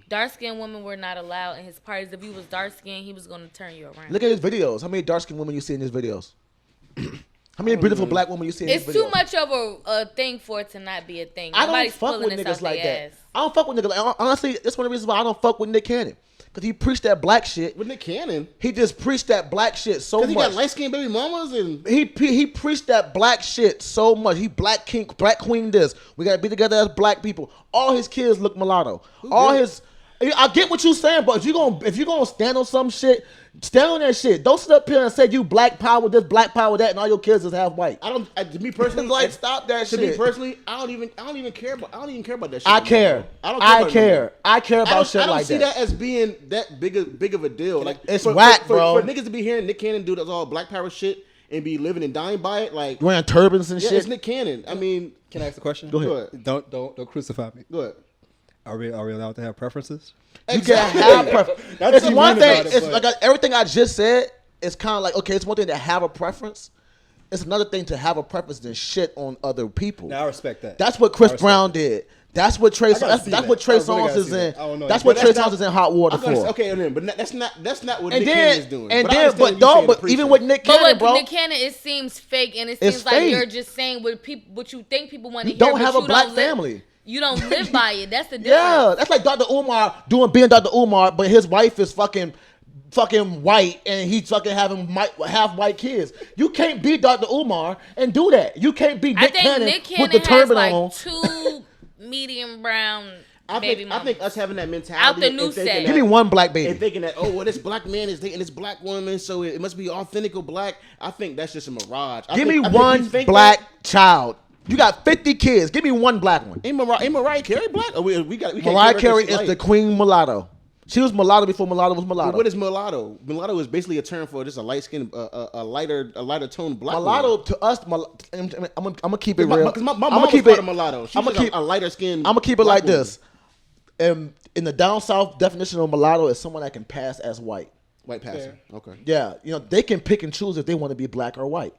Dark-skinned women were not allowed in his parties. If you was dark-skinned, he was going to turn you around. Look at his videos. How many dark-skinned women you see in his videos? How many beautiful black women you see in his It's videos? too much of a thing for it to not be a thing. I don't Nobody's fuck pulling with this niggas out like their that. ass. I don't fuck with niggas. Like, honestly, that's one of the reasons why I don't fuck with Nick Cannon. Because he preached that black shit. With Nick Cannon. He just preached that black shit so Because much. he got light-skinned baby mamas and... He preached that black shit so much. He black queen this. We gotta be together as black people. All his kids look mulatto. I get what you saying, but if you gonna stand on some shit, stand on that shit. Don't sit up here and say you black power this, black power that, and all your kids is half white. To me personally, Like, stop that to shit. me personally, I don't even care about that shit. I care. I don't I about it care. anymore. I care about shit I don't like see that. that as being that big of a deal. Like It's whack, bro. For niggas to be hearing Nick Cannon do this all black power shit and be living and dying by it, like Wearing turbans and yeah, shit. it's Nick Cannon. I mean, Can I ask a question? Go ahead. Don't crucify me. go ahead. Are we allowed to have preferences? You can have preference. That's It's what you one mean thing. about it, It's but- like everything I just said. It's kind of like, okay, it's one thing to have a preference. It's another thing to have a preference than shit on other people. Now I respect that. That's what Chris Brown did. That's what Trey. gotta That's see what that. Trey I really Songz gotta is see that. in. I don't know. That's But what Trey that's Songz not- is in hot water I'm gonna say, for. okay, but that's not what And Nick Cannon then, is doing. and But I then, understand but what you're no, saying, but appreciate even it. with Nick But Cannon, with bro, Nick Cannon, it seems fake, and it It's seems like fake. you're just saying what you think people want to You hear. don't but have a you black don't live- family. You don't live by it. That's the difference. yeah, that's like Dr. Umar being Dr. Umar, but his wife is fucking white, and he's fucking having half white kids. You can't be Dr. Umar and do that. You can't be I Nick think Cannon Nick with Cannon the has turban like on. 2 medium brown baby I mamas. think us having that mentality Out the and new thinking set. Give me one black baby. and thinking that, oh, well, this black man is dating this black woman, so it must be authentic or black. I think that's just a mirage. Give me one black child. You got 50 kids. Give me one black one. Ain't Mariah Carey black? Or we can't Mariah give her Carey that is shit the light. queen mulatto. She was mulatto before mulatto was mulatto. But what is mulatto? Mulatto is basically a term for just a light skin, a lighter tone black. mulatto woman. to us? I'm gonna keep it real. Because my I'm mom gonna was keep part it. of mulatto. She's I'm gonna keep a lighter skin. I'm gonna keep it like this. In the down south definition of mulatto is someone that can pass as white. White passing. Okay. Yeah, they can pick and choose if they want to be black or white.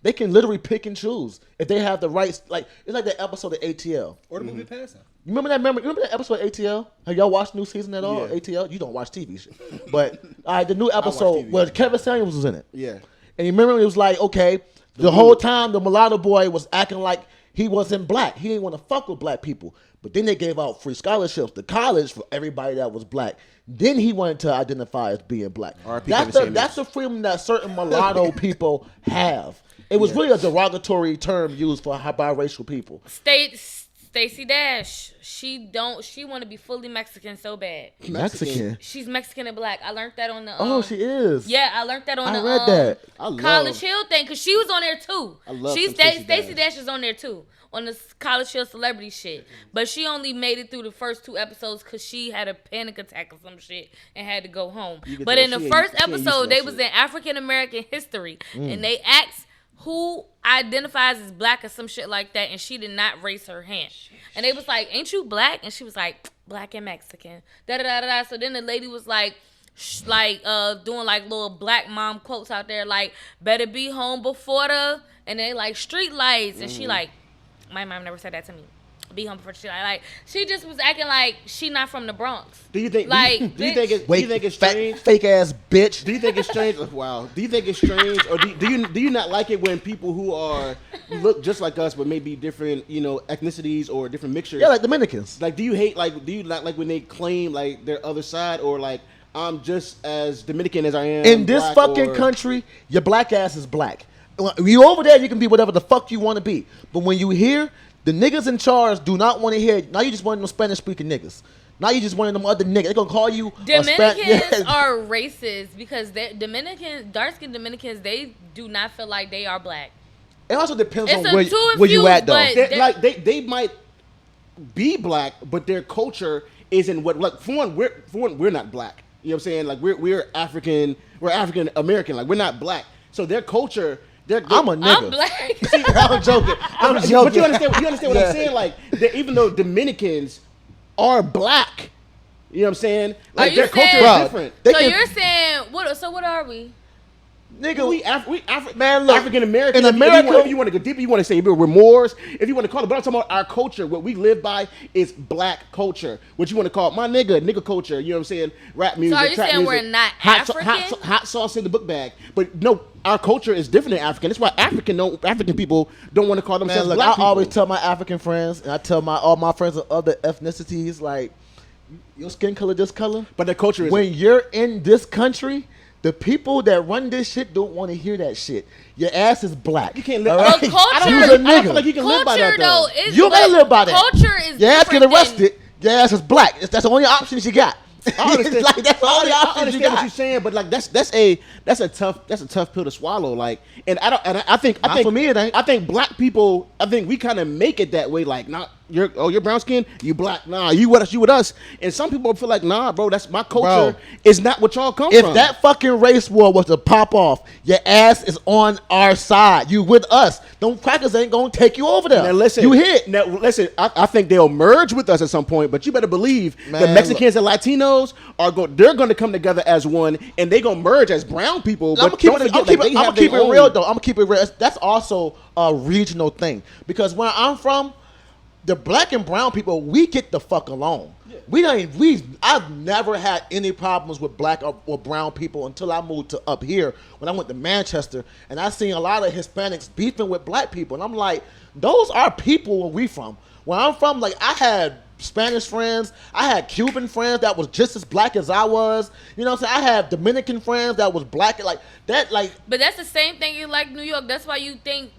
They can literally pick and choose if they have the rights. Like it's like that episode of ATL. Or the movie passing. Remember that episode of ATL? Have y'all watched new season at all? Yeah. ATL? You don't watch TV shit. But the new watch episode TV, where yeah. Kevin Samuels was in it. Yeah. And you remember it was like, okay, the whole time the mulatto boy was acting like he wasn't black. He didn't want to fuck with black people. But then they gave out free scholarships to college for everybody that was black. Then he wanted to identify as being black. R.I.P. Kevin Samuels. That's the freedom that certain mulatto people have. It was really a derogatory term used for biracial people. Stacey Dash, she want to be fully Mexican so bad. Mexican. She's Mexican and black. I learned that on the. Oh, she is. Yeah, I learned that on I the. read that. I love- College Hill thing because she was on there too. I love She's some Stacey Stacey Dash. Dash is on there too on the College Hill celebrity shit. But she only made it through the first 2 episodes because she had a panic attack or some shit and had to go home. get But that. in the She ain't- first she ain't used to episode, that they was shit. in African American history and they asked who identifies as black or some shit like that, and she did not raise her hand. And they was like, "Ain't you black?" And she was like, "Black and Mexican." Da da da da. So then the lady was like, doing like little black mom quotes out there, like, "Better be home before the," and they like street lights, and she like, my mom never said that to me. Be home before the street light. Like she just was acting like she not from the Bronx. Do you think? Like, do you think it's strange? Fake ass bitch. Do you think it's strange? Wow. Do you think it's strange, or do you not like it when people who look just like us but maybe different, ethnicities or different mixtures? Yeah, like Dominicans. Like, do you not like when they claim like their other side, or like I'm just as Dominican as I am In this black, fucking or- country, your black ass is black. You over there, you can be whatever the fuck you want to be. But when you here, the niggas in charge do not want to hear. Now you just want them Spanish speaking niggas. Now you just one of them other niggas. They gonna call you Dominicans are racist because dark-skinned Dominicans, they do not feel like they are black. It also depends It's on where you few, at though. but They might be black, but their culture isn't what. Like for one, we're not black. You know what I'm saying? Like we're African American. Like we're not black. So their culture. I'm a nigga. I'm black. See, I'm joking. I'm joking. But you understand what I'm saying? Like even though Dominicans are black, you know what I'm saying? Like their culture is different. So you're saying what? So what are we? Nigga, we man, look, African American. in America, if you want to go deeper, you want to say we're Moors. If you want to call it, but I'm talking about our culture. What we live by is black culture. What you want to call it, my nigga culture. You know what I'm saying? Rap music. So are you trap saying music, we're not hot African? hot sauce in the book bag. But no, our culture is different than African. That's why African people don't want to call themselves look, black people. I always tell my African friends, and I tell all my friends of other ethnicities, like, your skin color, this color. But the culture is when you're in this country. The people that run this shit don't want to hear that shit. Your ass is black. You can't live. Right? But culture, I don't feel like you can live by that though. You gotta live by that. Culture is your ass get different arrested. Your ass is black. That's the only options you got. I understand. Like, that's the only I options you understand got. what you're saying, but like that's a tough pill to swallow. Like, and I think for me it ain't. I think black people. I think we kind of make it that way. Like, nah, you're brown skin, you black. Nah, you with us. And some people feel like, nah, bro, that's my culture. Bro, is not what y'all come if from. that fucking race war was to pop off, your ass is on our side. You with us. Them crackers ain't gonna take you over there. Now listen, you hit. Now listen, I think they'll merge with us at some point, but you better believe the Man, Mexicans and Latinos they're going to come together as one, and they're going to merge as brown people. I'm But gonna don't keep forget, it real though. I'm gonna keep it real. That's also a regional thing because where I'm from, the black and brown people, we get the fuck along. Yeah. I've never had any problems with black or brown people until I moved to up here when I went to Manchester, and I seen a lot of Hispanics beefing with black people, and I'm like, those are people where we from. Where I'm from, like I had Spanish friends, I had Cuban friends that was just as black as I was. You know what I'm saying? I had Dominican friends that was black like that. Like, but that's the same thing. You like New York. That's why you think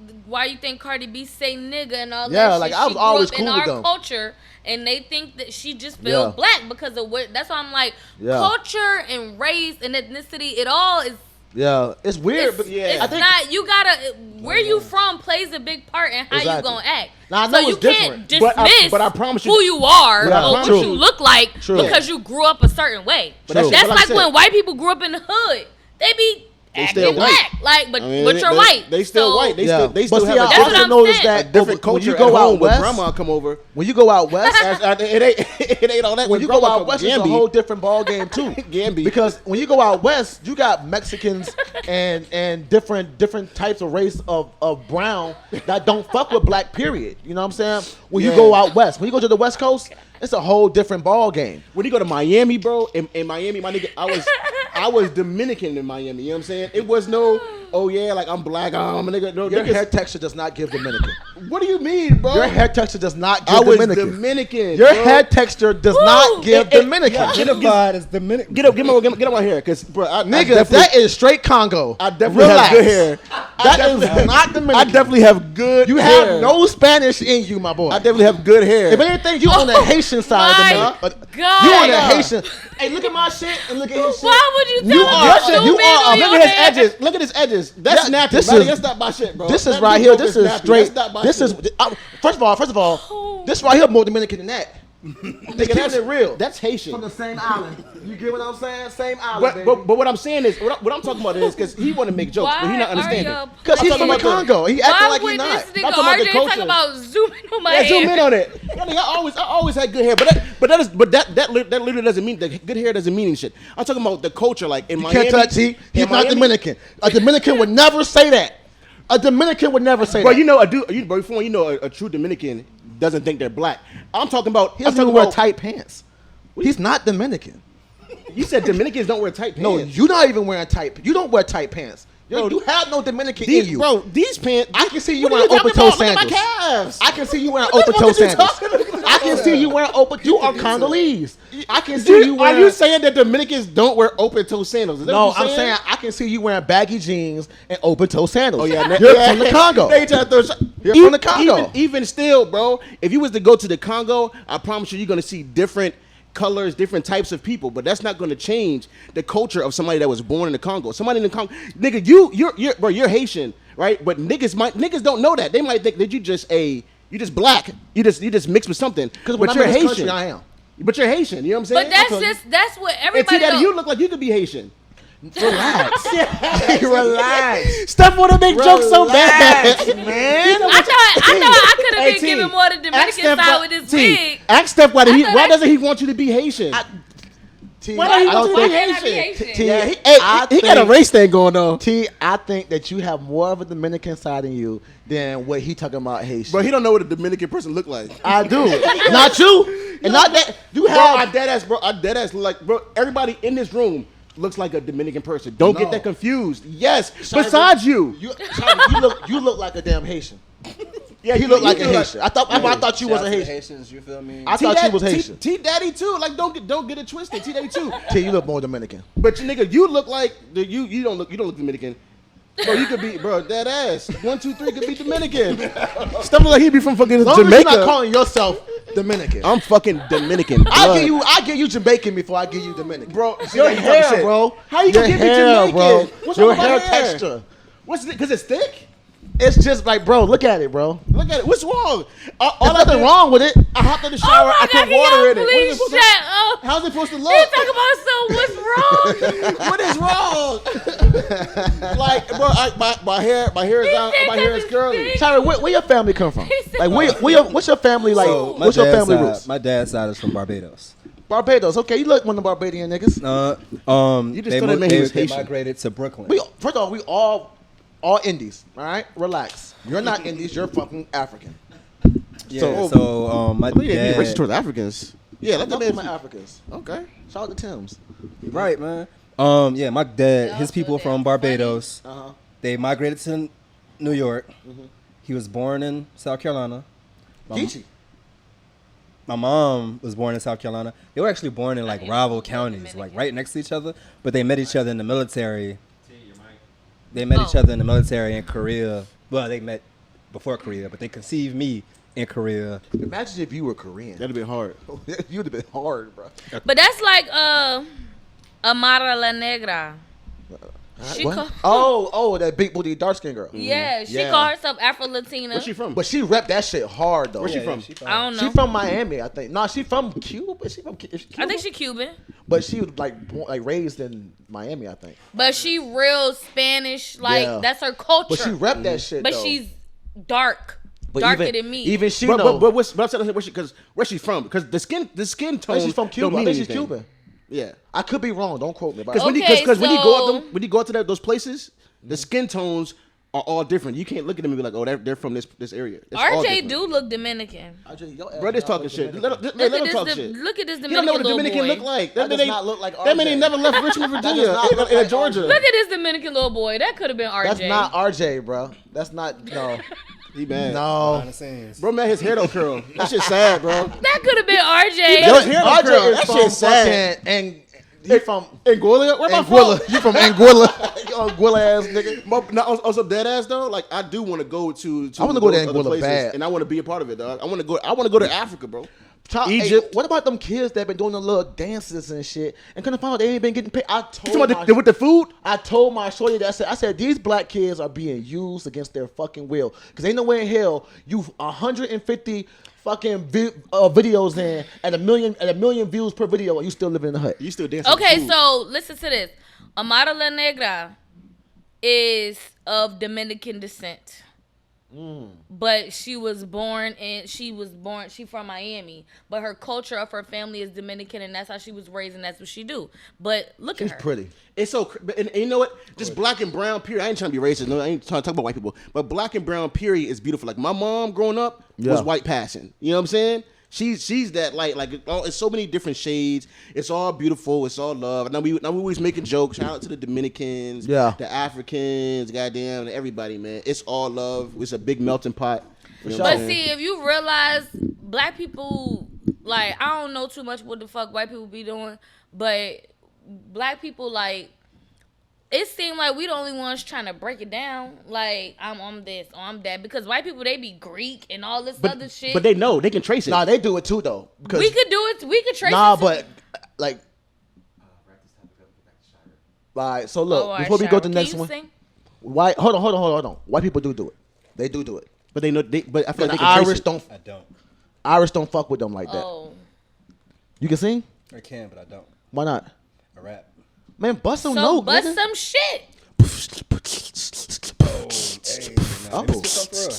Cardi B say nigga and all that. Yeah, shit. like I was she always grew up cool in with our them. culture, and they think that she just feels black because of what. That's why I'm like, culture and race and ethnicity. It all is. Yeah, it's weird, but it's I think not. You gotta where you from plays a big part in how you Exactly. gonna act. Now, I know so you it's can't different, dismiss but I promise you who you are Yeah, or what true. you look like True. because you grew up a certain way. But That's but like I said, when white people grew up in the hood. They be still acting white. black, like, but I mean, you're white. They still So- white. They Yeah. still But see, have I That's what also I'm noticed saying. that a different when culture you go at out home when west, grandma come over. when you go out west, It ain't all that. when you go out west, it's a whole different ball game too. Gamby. Because when you go out west, you got Mexicans and different types of race of brown that don't fuck with black. Period. You know what I'm saying? When you go out west, when you go to the West Coast, it's a whole different ball game. When you go to Miami, bro, in Miami, my nigga, I was Dominican in Miami. You know what I'm saying? It was no, oh yeah, like I'm black. I'm a nigga. No, Your niggas- hair texture does not give Dominican. What do you mean, bro? Your hair texture does not give I was Dominican. Dominican. Your bro. hair texture does not give Dominican. Identified as Dominican. Get up my hair, cause bro, Nigga, that is straight Congo. I definitely Relax. have good hair. That is not I Dominican. definitely have good. You hair. have no Spanish in you, my boy. I definitely have good hair. If anything, you on the Haitian side of my the God. You on the Haitian. Hey, look at my shit and look at his shit. Why would you tell You me are- to you zoom in are- on Look your at his hair? edges. Look at his edges. That's Yeah, snappy. this Buddy, is- that's not my shit, bro. This is That right big here. rope This is snappy. straight. That's not my This shit. is first of all, this right here more Dominican than that. They keeping it real. That's Haitian. From the same island. You get what I'm saying? Same island, But what I'm saying is what I'm talking about is because he want to make jokes, but he not understanding. because he's I'm from the talking about Congo. He acting Why like would he not. this I'm nigga talking about the RJ talking culture. about zooming on my Yeah, hair? zoom in on it. I mean, I always had good hair, but that literally doesn't mean that good hair doesn't mean shit. I'm talking about the culture, like in You Miami. can't touch. He's in not Miami- Dominican. A Dominican would never say that. A Dominican would never say But that. you know, a true Dominican doesn't think they're black. I'm talking about. He doesn't even wear tight pants. He's not Dominican. You said Dominicans don't wear tight pants. No, you're not even wearing tight. You don't wear tight pants. You have no Dominican in you. Bro, these pants. I can see you What are wearing talking open toe about? Look at my sandals. calves. I can see you wearing What the open fuck toe is you sandals. talking about? I can see you wearing open. You are Congolese. I can see you Are wearing. you saying that Dominicans don't wear open toe sandals? Is that No, what you're I'm saying I can see you wearing baggy jeans and open toe sandals. Oh yeah, you're from the Congo. They trying to throw shot. You're from the Congo. Even still, bro. If you was to go to the Congo, I promise you're gonna see different colors, different types of people, but that's not going to change the culture of somebody that was born in the Congo. Somebody in the Congo, nigga, you're Haitian, right? But niggas don't know that. They might think that you just black. You just mixed with something. Because when but I'm you're in this Haitian. country, I am. But you're Haitian. You know what I'm saying? But that's what And everybody. T-Daddy, you look like you could be Haitian. Relax. Relax. Steph want to make jokes so bad, man. I thought I could have Hey, been T, giving more the Dominican side with this wig. Ask Steph why doesn't he want you to be Haitian? Why don't he want you to be Haitian? Yeah, he got a race thing going on. I think that you have more of a Dominican side in you than what he talking about Haitian. Bro, he don't know what a Dominican person look like. I do. Not you. And not that. You have. I dead ass like, bro, everybody in this room looks like a Dominican person. Don't get that confused. Yes, besides you. You look like a damn Haitian. Yeah, you look like a Haitian. I thought you was a Haitian. Haitians, you feel me? I thought you was Haitian. T-Daddy too. Like, don't get it twisted. T-Daddy too. T, you look more Dominican. But nigga, you look like you don't look Dominican. Bro, you could be, bro, that ass. 1, 2, 3 could be Dominican. Stuff like he'd be from fucking As Jamaica. you're not calling yourself Dominican. I'm fucking Dominican. I give you Jamaican before I give you Dominican. Bro, Your hair, bro. How you gonna give me Jamaican? Bro. What's Your wrong with my hair texture. What's it? Because it's thick? It's just like, bro, look at it, bro. Look at it. What's wrong? There's nothing wrong with it. I hopped in the shower. I put water in it. Please shut up. How's it supposed to look? You talk about What is wrong? Like, bro, my hair is curly. Sorry, where your family come from? Like, what's your family like? So what's your family roots? My dad's side is from Barbados. Barbados. Okay, you look one of the Barbadian niggas. You just thought that man he was they Haitian. migrated to Brooklyn. First of all, all Indies. All right, relax. You're not Indies. You're fucking African. Yeah, my Oh, yeah, dad, be racist towards Africans. Yeah, let them my Africans. Okay. Shout out to Tim's. right, man. Yeah, my dad, his people from Barbados, they migrated to New York. He was born in South Carolina. Geechee. My mom was born in South Carolina. They were actually born in like rival counties, like right next to each other, but they met each other in the military. They met each other in the military in Korea. Well, they met before Korea, but they conceived me in Korea. Imagine if you were Korean. That'd be hard. You'd have been hard, bro. But that's like Amara La Negra. She What? call, That big booty dark skinned girl. yeah, she Yeah. call herself Afro-Latina. Where's she from? But she rep that shit hard though. Where's she from? I don't know. She from Miami, I think. No, she from Cuba. Is she Cuba? I think she Cuban. But she was like raised in Miami, I think. But she real Spanish, like Yeah. that's her culture. But she rep that shit. But though. she's dark, But darker even, than me. Even she But know. I'm saying where she's from? Because the skin tone. She's from Cuba. Don't I mean think she's anything. Cuban. Yeah. I could be wrong. Don't quote me. But Because when Okay, when you go out to those places, the skin tones are all different. You can't look at them and be like, oh, they're from this area. It's all RJ different. do look Dominican. Bro, this talking shit. Let him talk shit. Look at this He don't know what a Dominican Dominican little look boy. like. That does man not look like That man RJ. ain't never left Richmond, Virginia, not look in like Georgia. Look at this Dominican little boy. That could have been RJ. That's not RJ, bro. That's not no. He mad. No. Bro, man, his hair don't curl. That shit sad, bro. That could have been RJ. Yo, his hair don't curl. RJ is That from shit sad. fucking and he from Anguilla? Where my Anguilla. phone? You from Anguilla? You Anguilla ass nigga. Also, dead ass though. Like I do want to go to. I wanna go to those other Anguilla places, bad. and I want to be a part of it, dog. I want to go to Africa, bro. Egypt. Hey, what about them kids that been doing the little dances and shit and couldn't find out they ain't been getting paid? You talking about with the food? I told my shorty that I said these black kids are being used against their fucking will because ain't no way in hell you 150 fucking videos in at a million views per video and you still living in the hut. You still dancing? Okay, so listen to this. Amara La Negra is of Dominican descent. But she from Miami, but her culture of her family is Dominican, and that's how she was raised, and that's what she do. But look She's at her. pretty. It's so, and you know what? Just black and brown period. I ain't trying to be racist. No, I ain't trying to talk about white people. But black and brown period is beautiful. Like my mom growing up was white passing. You know what I'm saying? She's that light. Like it's so many different shades. It's all beautiful. It's all love. Now we always making jokes. Shout out to the Dominicans, the Africans, goddamn, everybody, man. It's all love. It's a big melting pot. You know what I'm But saying? see, if you realize black people, like, I don't know too much what the fuck white people be doing, but black people, like, it seemed like we the only ones trying to break it down. Like, I'm this, or I'm that. Because white people, they be Greek and all this other shit. But they know. They can trace it. Nah, they do it too, though. Because we could do it. We could trace it. Nah, too. but, like... Like, so look, Oh, all right, before we go to the Shiver. next Can you one... sing? Hold on. White people do it. They do it. But they know. But I feel But like the they can trace Irish it. don't... I don't. Irish don't fuck with them like that. Oh. You can sing? I can, but I don't. Why not? I rap. Man, bust some So notes, bust nigga. some shit. Oh. Nah,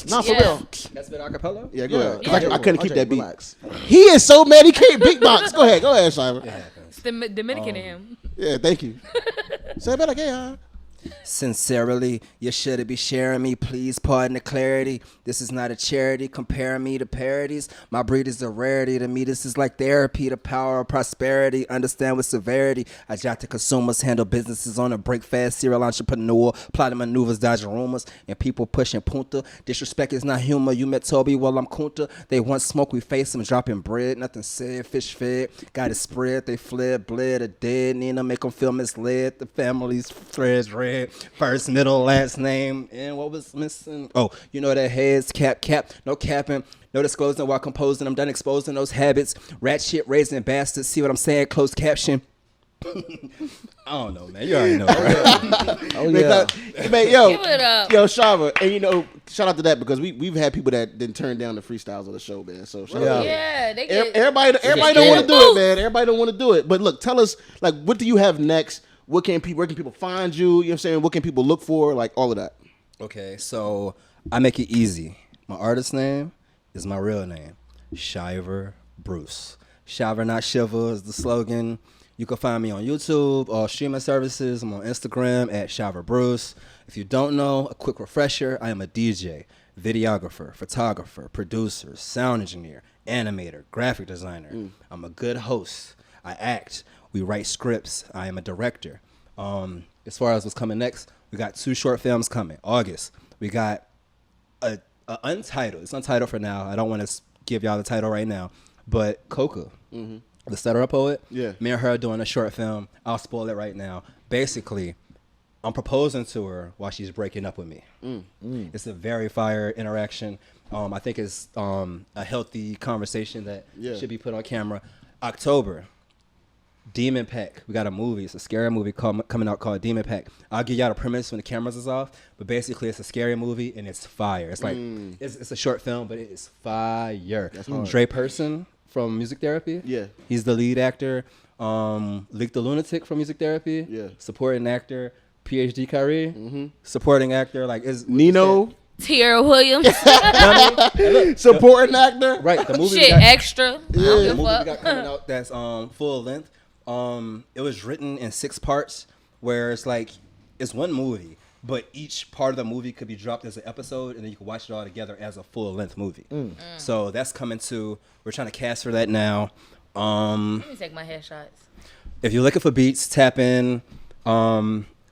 Nah, for Yeah. real. That's been acapella? Yeah, go ahead. 'Cause Yeah. I couldn't keep RJ, that beat. relax. He is so mad he can't beatbox. Go ahead, Shiver. It happens. It's the Dominican in him. Yeah, thank you. Say it better again. Sincerely, you should be sharing me. Please pardon the clarity. This is not a charity. Comparing me to parodies. My breed is a rarity. To me, this is like therapy. The power of prosperity. Understand with severity. I jot to consumers. Handle businesses on a break fast. Serial entrepreneur. Plotting maneuvers, dodging rumors. And people pushing punta. Disrespect is not humor. You met Toby, well, I'm Kunta. They want smoke, we face them. Dropping bread. Nothing said. Fish fed. Got it spread. They fled, bled, or dead. Nina make them feel misled. The family's threads red. First, middle, last name, and what was missing? Oh, you know that heads, cap, no capping, no disclosing while composing. I'm done exposing those habits. Rat shit, raising bastards. See what I'm saying? Closed caption. I don't know, man. You already know, right? Oh, yeah. Man, yo, Give it up. yo, Shiver, and you know, shout out to that because we've had people that didn't turn down the freestyles of the show, man. So shout out. Yeah, they get. Everybody don't want to do it, man. Everybody don't want to do it. But look, tell us, like, what do you have next? Where can people find you? You know what I'm saying? What can people look for? Like, all of that. Okay, so I make it easy. My artist name is my real name, Shiver Bruce. Shiver, not Shiver is the slogan. You can find me on YouTube or streaming services. I'm on Instagram at Shiver Bruce. If you don't know, a quick refresher, I am a DJ, videographer, photographer, producer, sound engineer, animator, graphic designer. I'm a good host. I act. We write scripts. I am a director. As far as what's coming next, we got 2 short films coming. August, we got a Untitled. It's Untitled for now. I don't want to give y'all the title right now. But Coca, the stutter poet, Yeah. me and her doing a short film. I'll spoil it right now. Basically, I'm proposing to her while she's breaking up with me. It's a very fire interaction. I think it's a healthy conversation that should be put on camera. October, Demon Pack. We got a movie. It's a scary movie coming out called Demon Pack. I'll give y'all the premise when the cameras is off. But basically, it's a scary movie and it's fire. It's like it's a short film, but it is fire. Dre Person from Music Therapy. Yeah. He's the lead actor. Leak the Lunatic from Music Therapy. Yeah. Supporting actor. PhD Kyrie. Supporting actor. Like is Nino, Tierra Williams. supporting actor. Right. The movie. Shit, extra. I don't The give a movie we fuck. got coming out that's full length. It was written in 6 parts, where it's like it's one movie, but each part of the movie could be dropped as an episode, and then you can watch it all together as a full length movie. So that's coming too. We're trying to cast for that now. Let me take my headshots. If you're looking for beats, tap in.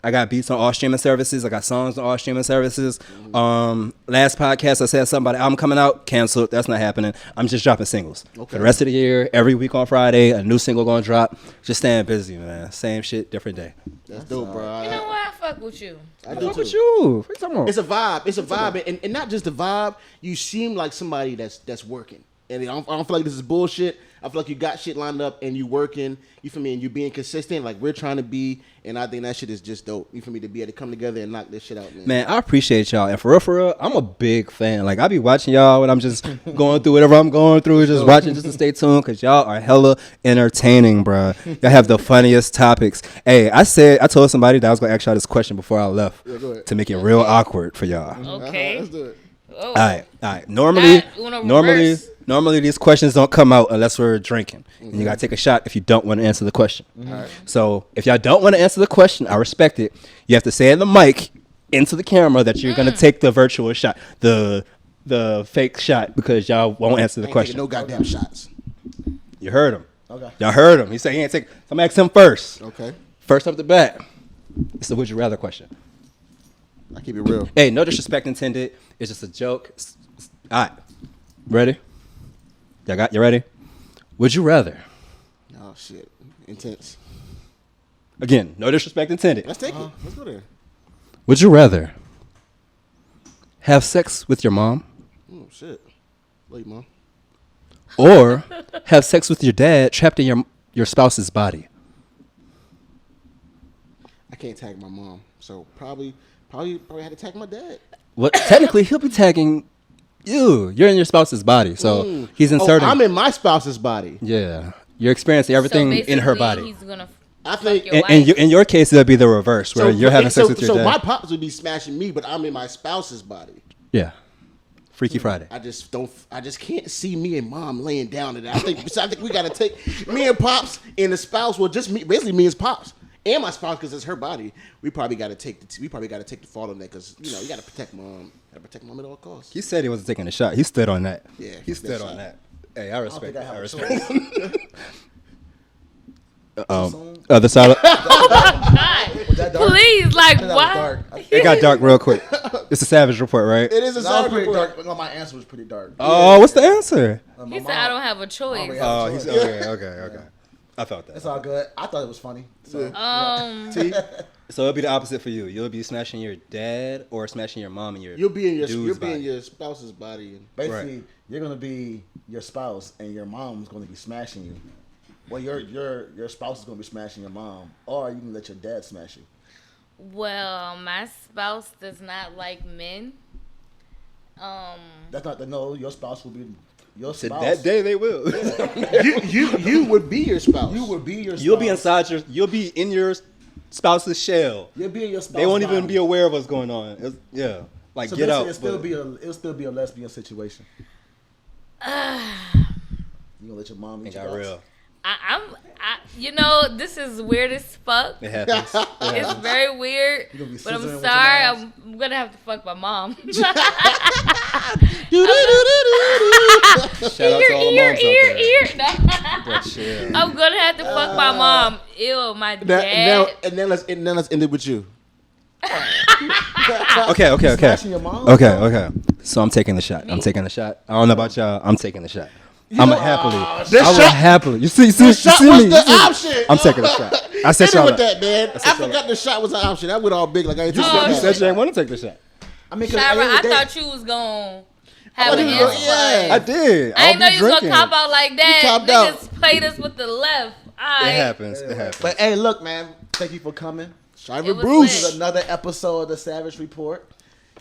I got beats on all streaming services. I got songs on all streaming services. Last podcast, I said something about the album coming out. Canceled. That's not happening. I'm just dropping singles. For the rest of the year, every week on Friday, a new single going to drop. Just staying busy, man. Same shit, different day. That's dope, bro. You know what? I fuck with you. I do too. What you? What you talking about? It's a vibe. It's a vibe, and not just the vibe. You seem like somebody that's working, and I don't feel like this is bullshit. I feel like you got shit lined up and you working. You feel me? And you being consistent, like we're trying to be. And I think that shit is just dope. You feel me? To be able to come together and knock this shit out, man. Man, I appreciate y'all. And for real, I'm a big fan. Like, I be watching y'all when I'm just going through whatever I'm going through, just watching just to stay tuned, because y'all are hella entertaining, bro. Y'all have the funniest topics. Hey, I told somebody that I was going to ask y'all this question before I left to make it real awkward for y'all. Okay. Let's do it. Oh. All right. Normally these questions don't come out unless we're drinking. And you got to take a shot if you don't want to answer the question. So if y'all don't want to answer the question, I respect it. You have to say in the mic into the camera that you're going to take the virtual shot, the fake shot, because y'all won't answer the question. No goddamn shots. You heard him. Okay. Y'all heard him. He said he ain't take. So I'm asking him first. Okay. First up the bat. It's the would you rather question. I keep it real. Hey, no disrespect intended. It's just a joke. All right. Ready? You ready? Would you rather Oh shit. Intense. Again, no disrespect intended. Let's take it. Let's go there. Would you rather have sex with your mom Oh shit. Love you, mom. or have sex with your dad trapped in your spouse's body? I can't tag my mom, so probably had to tag my dad. Well, technically, he'll be tagging you. You're in your spouse's body, so he's inserting. I'm in my spouse's body. Yeah, you're experiencing everything in her body. He's gonna. I think In your case, it'll be the reverse, where you're having sex with your dad. So my pops would be smashing me, but I'm in my spouse's body. Yeah, Freaky Friday. I just can't see me and mom laying down to that. I think we gotta take me and pops and the spouse. Well, just me, basically me as pops and my spouse because it's her body. We probably gotta take the fall on that because you gotta protect mom. Gotta protect mom at all costs. He said he wasn't taking a shot. He stood on that. Yeah, he stood on that. Hey, I respect that. I respect. The side. Please, like, why? It got dark real quick. It's a Savage report, right? It is a That was Savage pretty report. dark. No, my answer was pretty dark. Oh, what's the answer? He said, I don't have a choice. Oh, he's okay. I felt that. It's all good. I thought it was funny. So. So it'll be the opposite for you. You'll be smashing your dad or smashing your mom and your You'll be in body. your spouse's body. Basically, you're gonna be your spouse, and your mom's gonna be smashing you. Well, your spouse is gonna be smashing your mom, or you can let your dad smash you. Well, my spouse does not like men. That's not no. Your spouse will be your To spouse. that day they will. You would be your spouse. You would be your. Spouse. You'll be in your spouse's shell. You'll be in your spouse. They won't even body. be aware of what's going on. Like So get out. It'll still be a lesbian situation. You gonna let your mom eat It your got box? real. This is weird as fuck. It happens. It's very weird, You gonna be but I'm scissoring with sorry. your moms? I'm gonna have to fuck my mom. Shout out to all the moms out there. But shit. I'm gonna have to fuck my mom. Ew, my dad. And then let's end it with you. Okay. Smashing your mom? Okay. So I'm taking the shot. I don't know about y'all. I'm taking the shot. I'm happily. You see The shot me. was You the see me. option. I'm taking the shot. I said Hit it y'all. with that, man. I y'all forgot the shot was an option. That went all big like I ain't You talking about. said you ain't want to take the shot. I mean, 'cause Shira, I they- thought you was gonna have an Yeah. answer. I did. I didn't know I'll be you was drinking. gonna cop out like that. copped Niggas played us with the left. All It right. happens. It happens. But hey, look, man. Thank you for coming. Shiver It was Bruce. This is another episode of the Savage Report.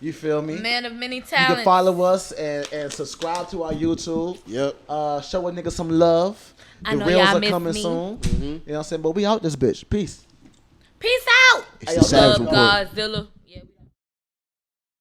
You feel me? Man of many You talents. can follow us and subscribe to our YouTube. Yep. Show a nigga some love. I The know reels y'all are miss coming me. soon. You know what I'm saying? But we out this bitch. Peace. Peace out. It's the Savage Love Report. Godzilla.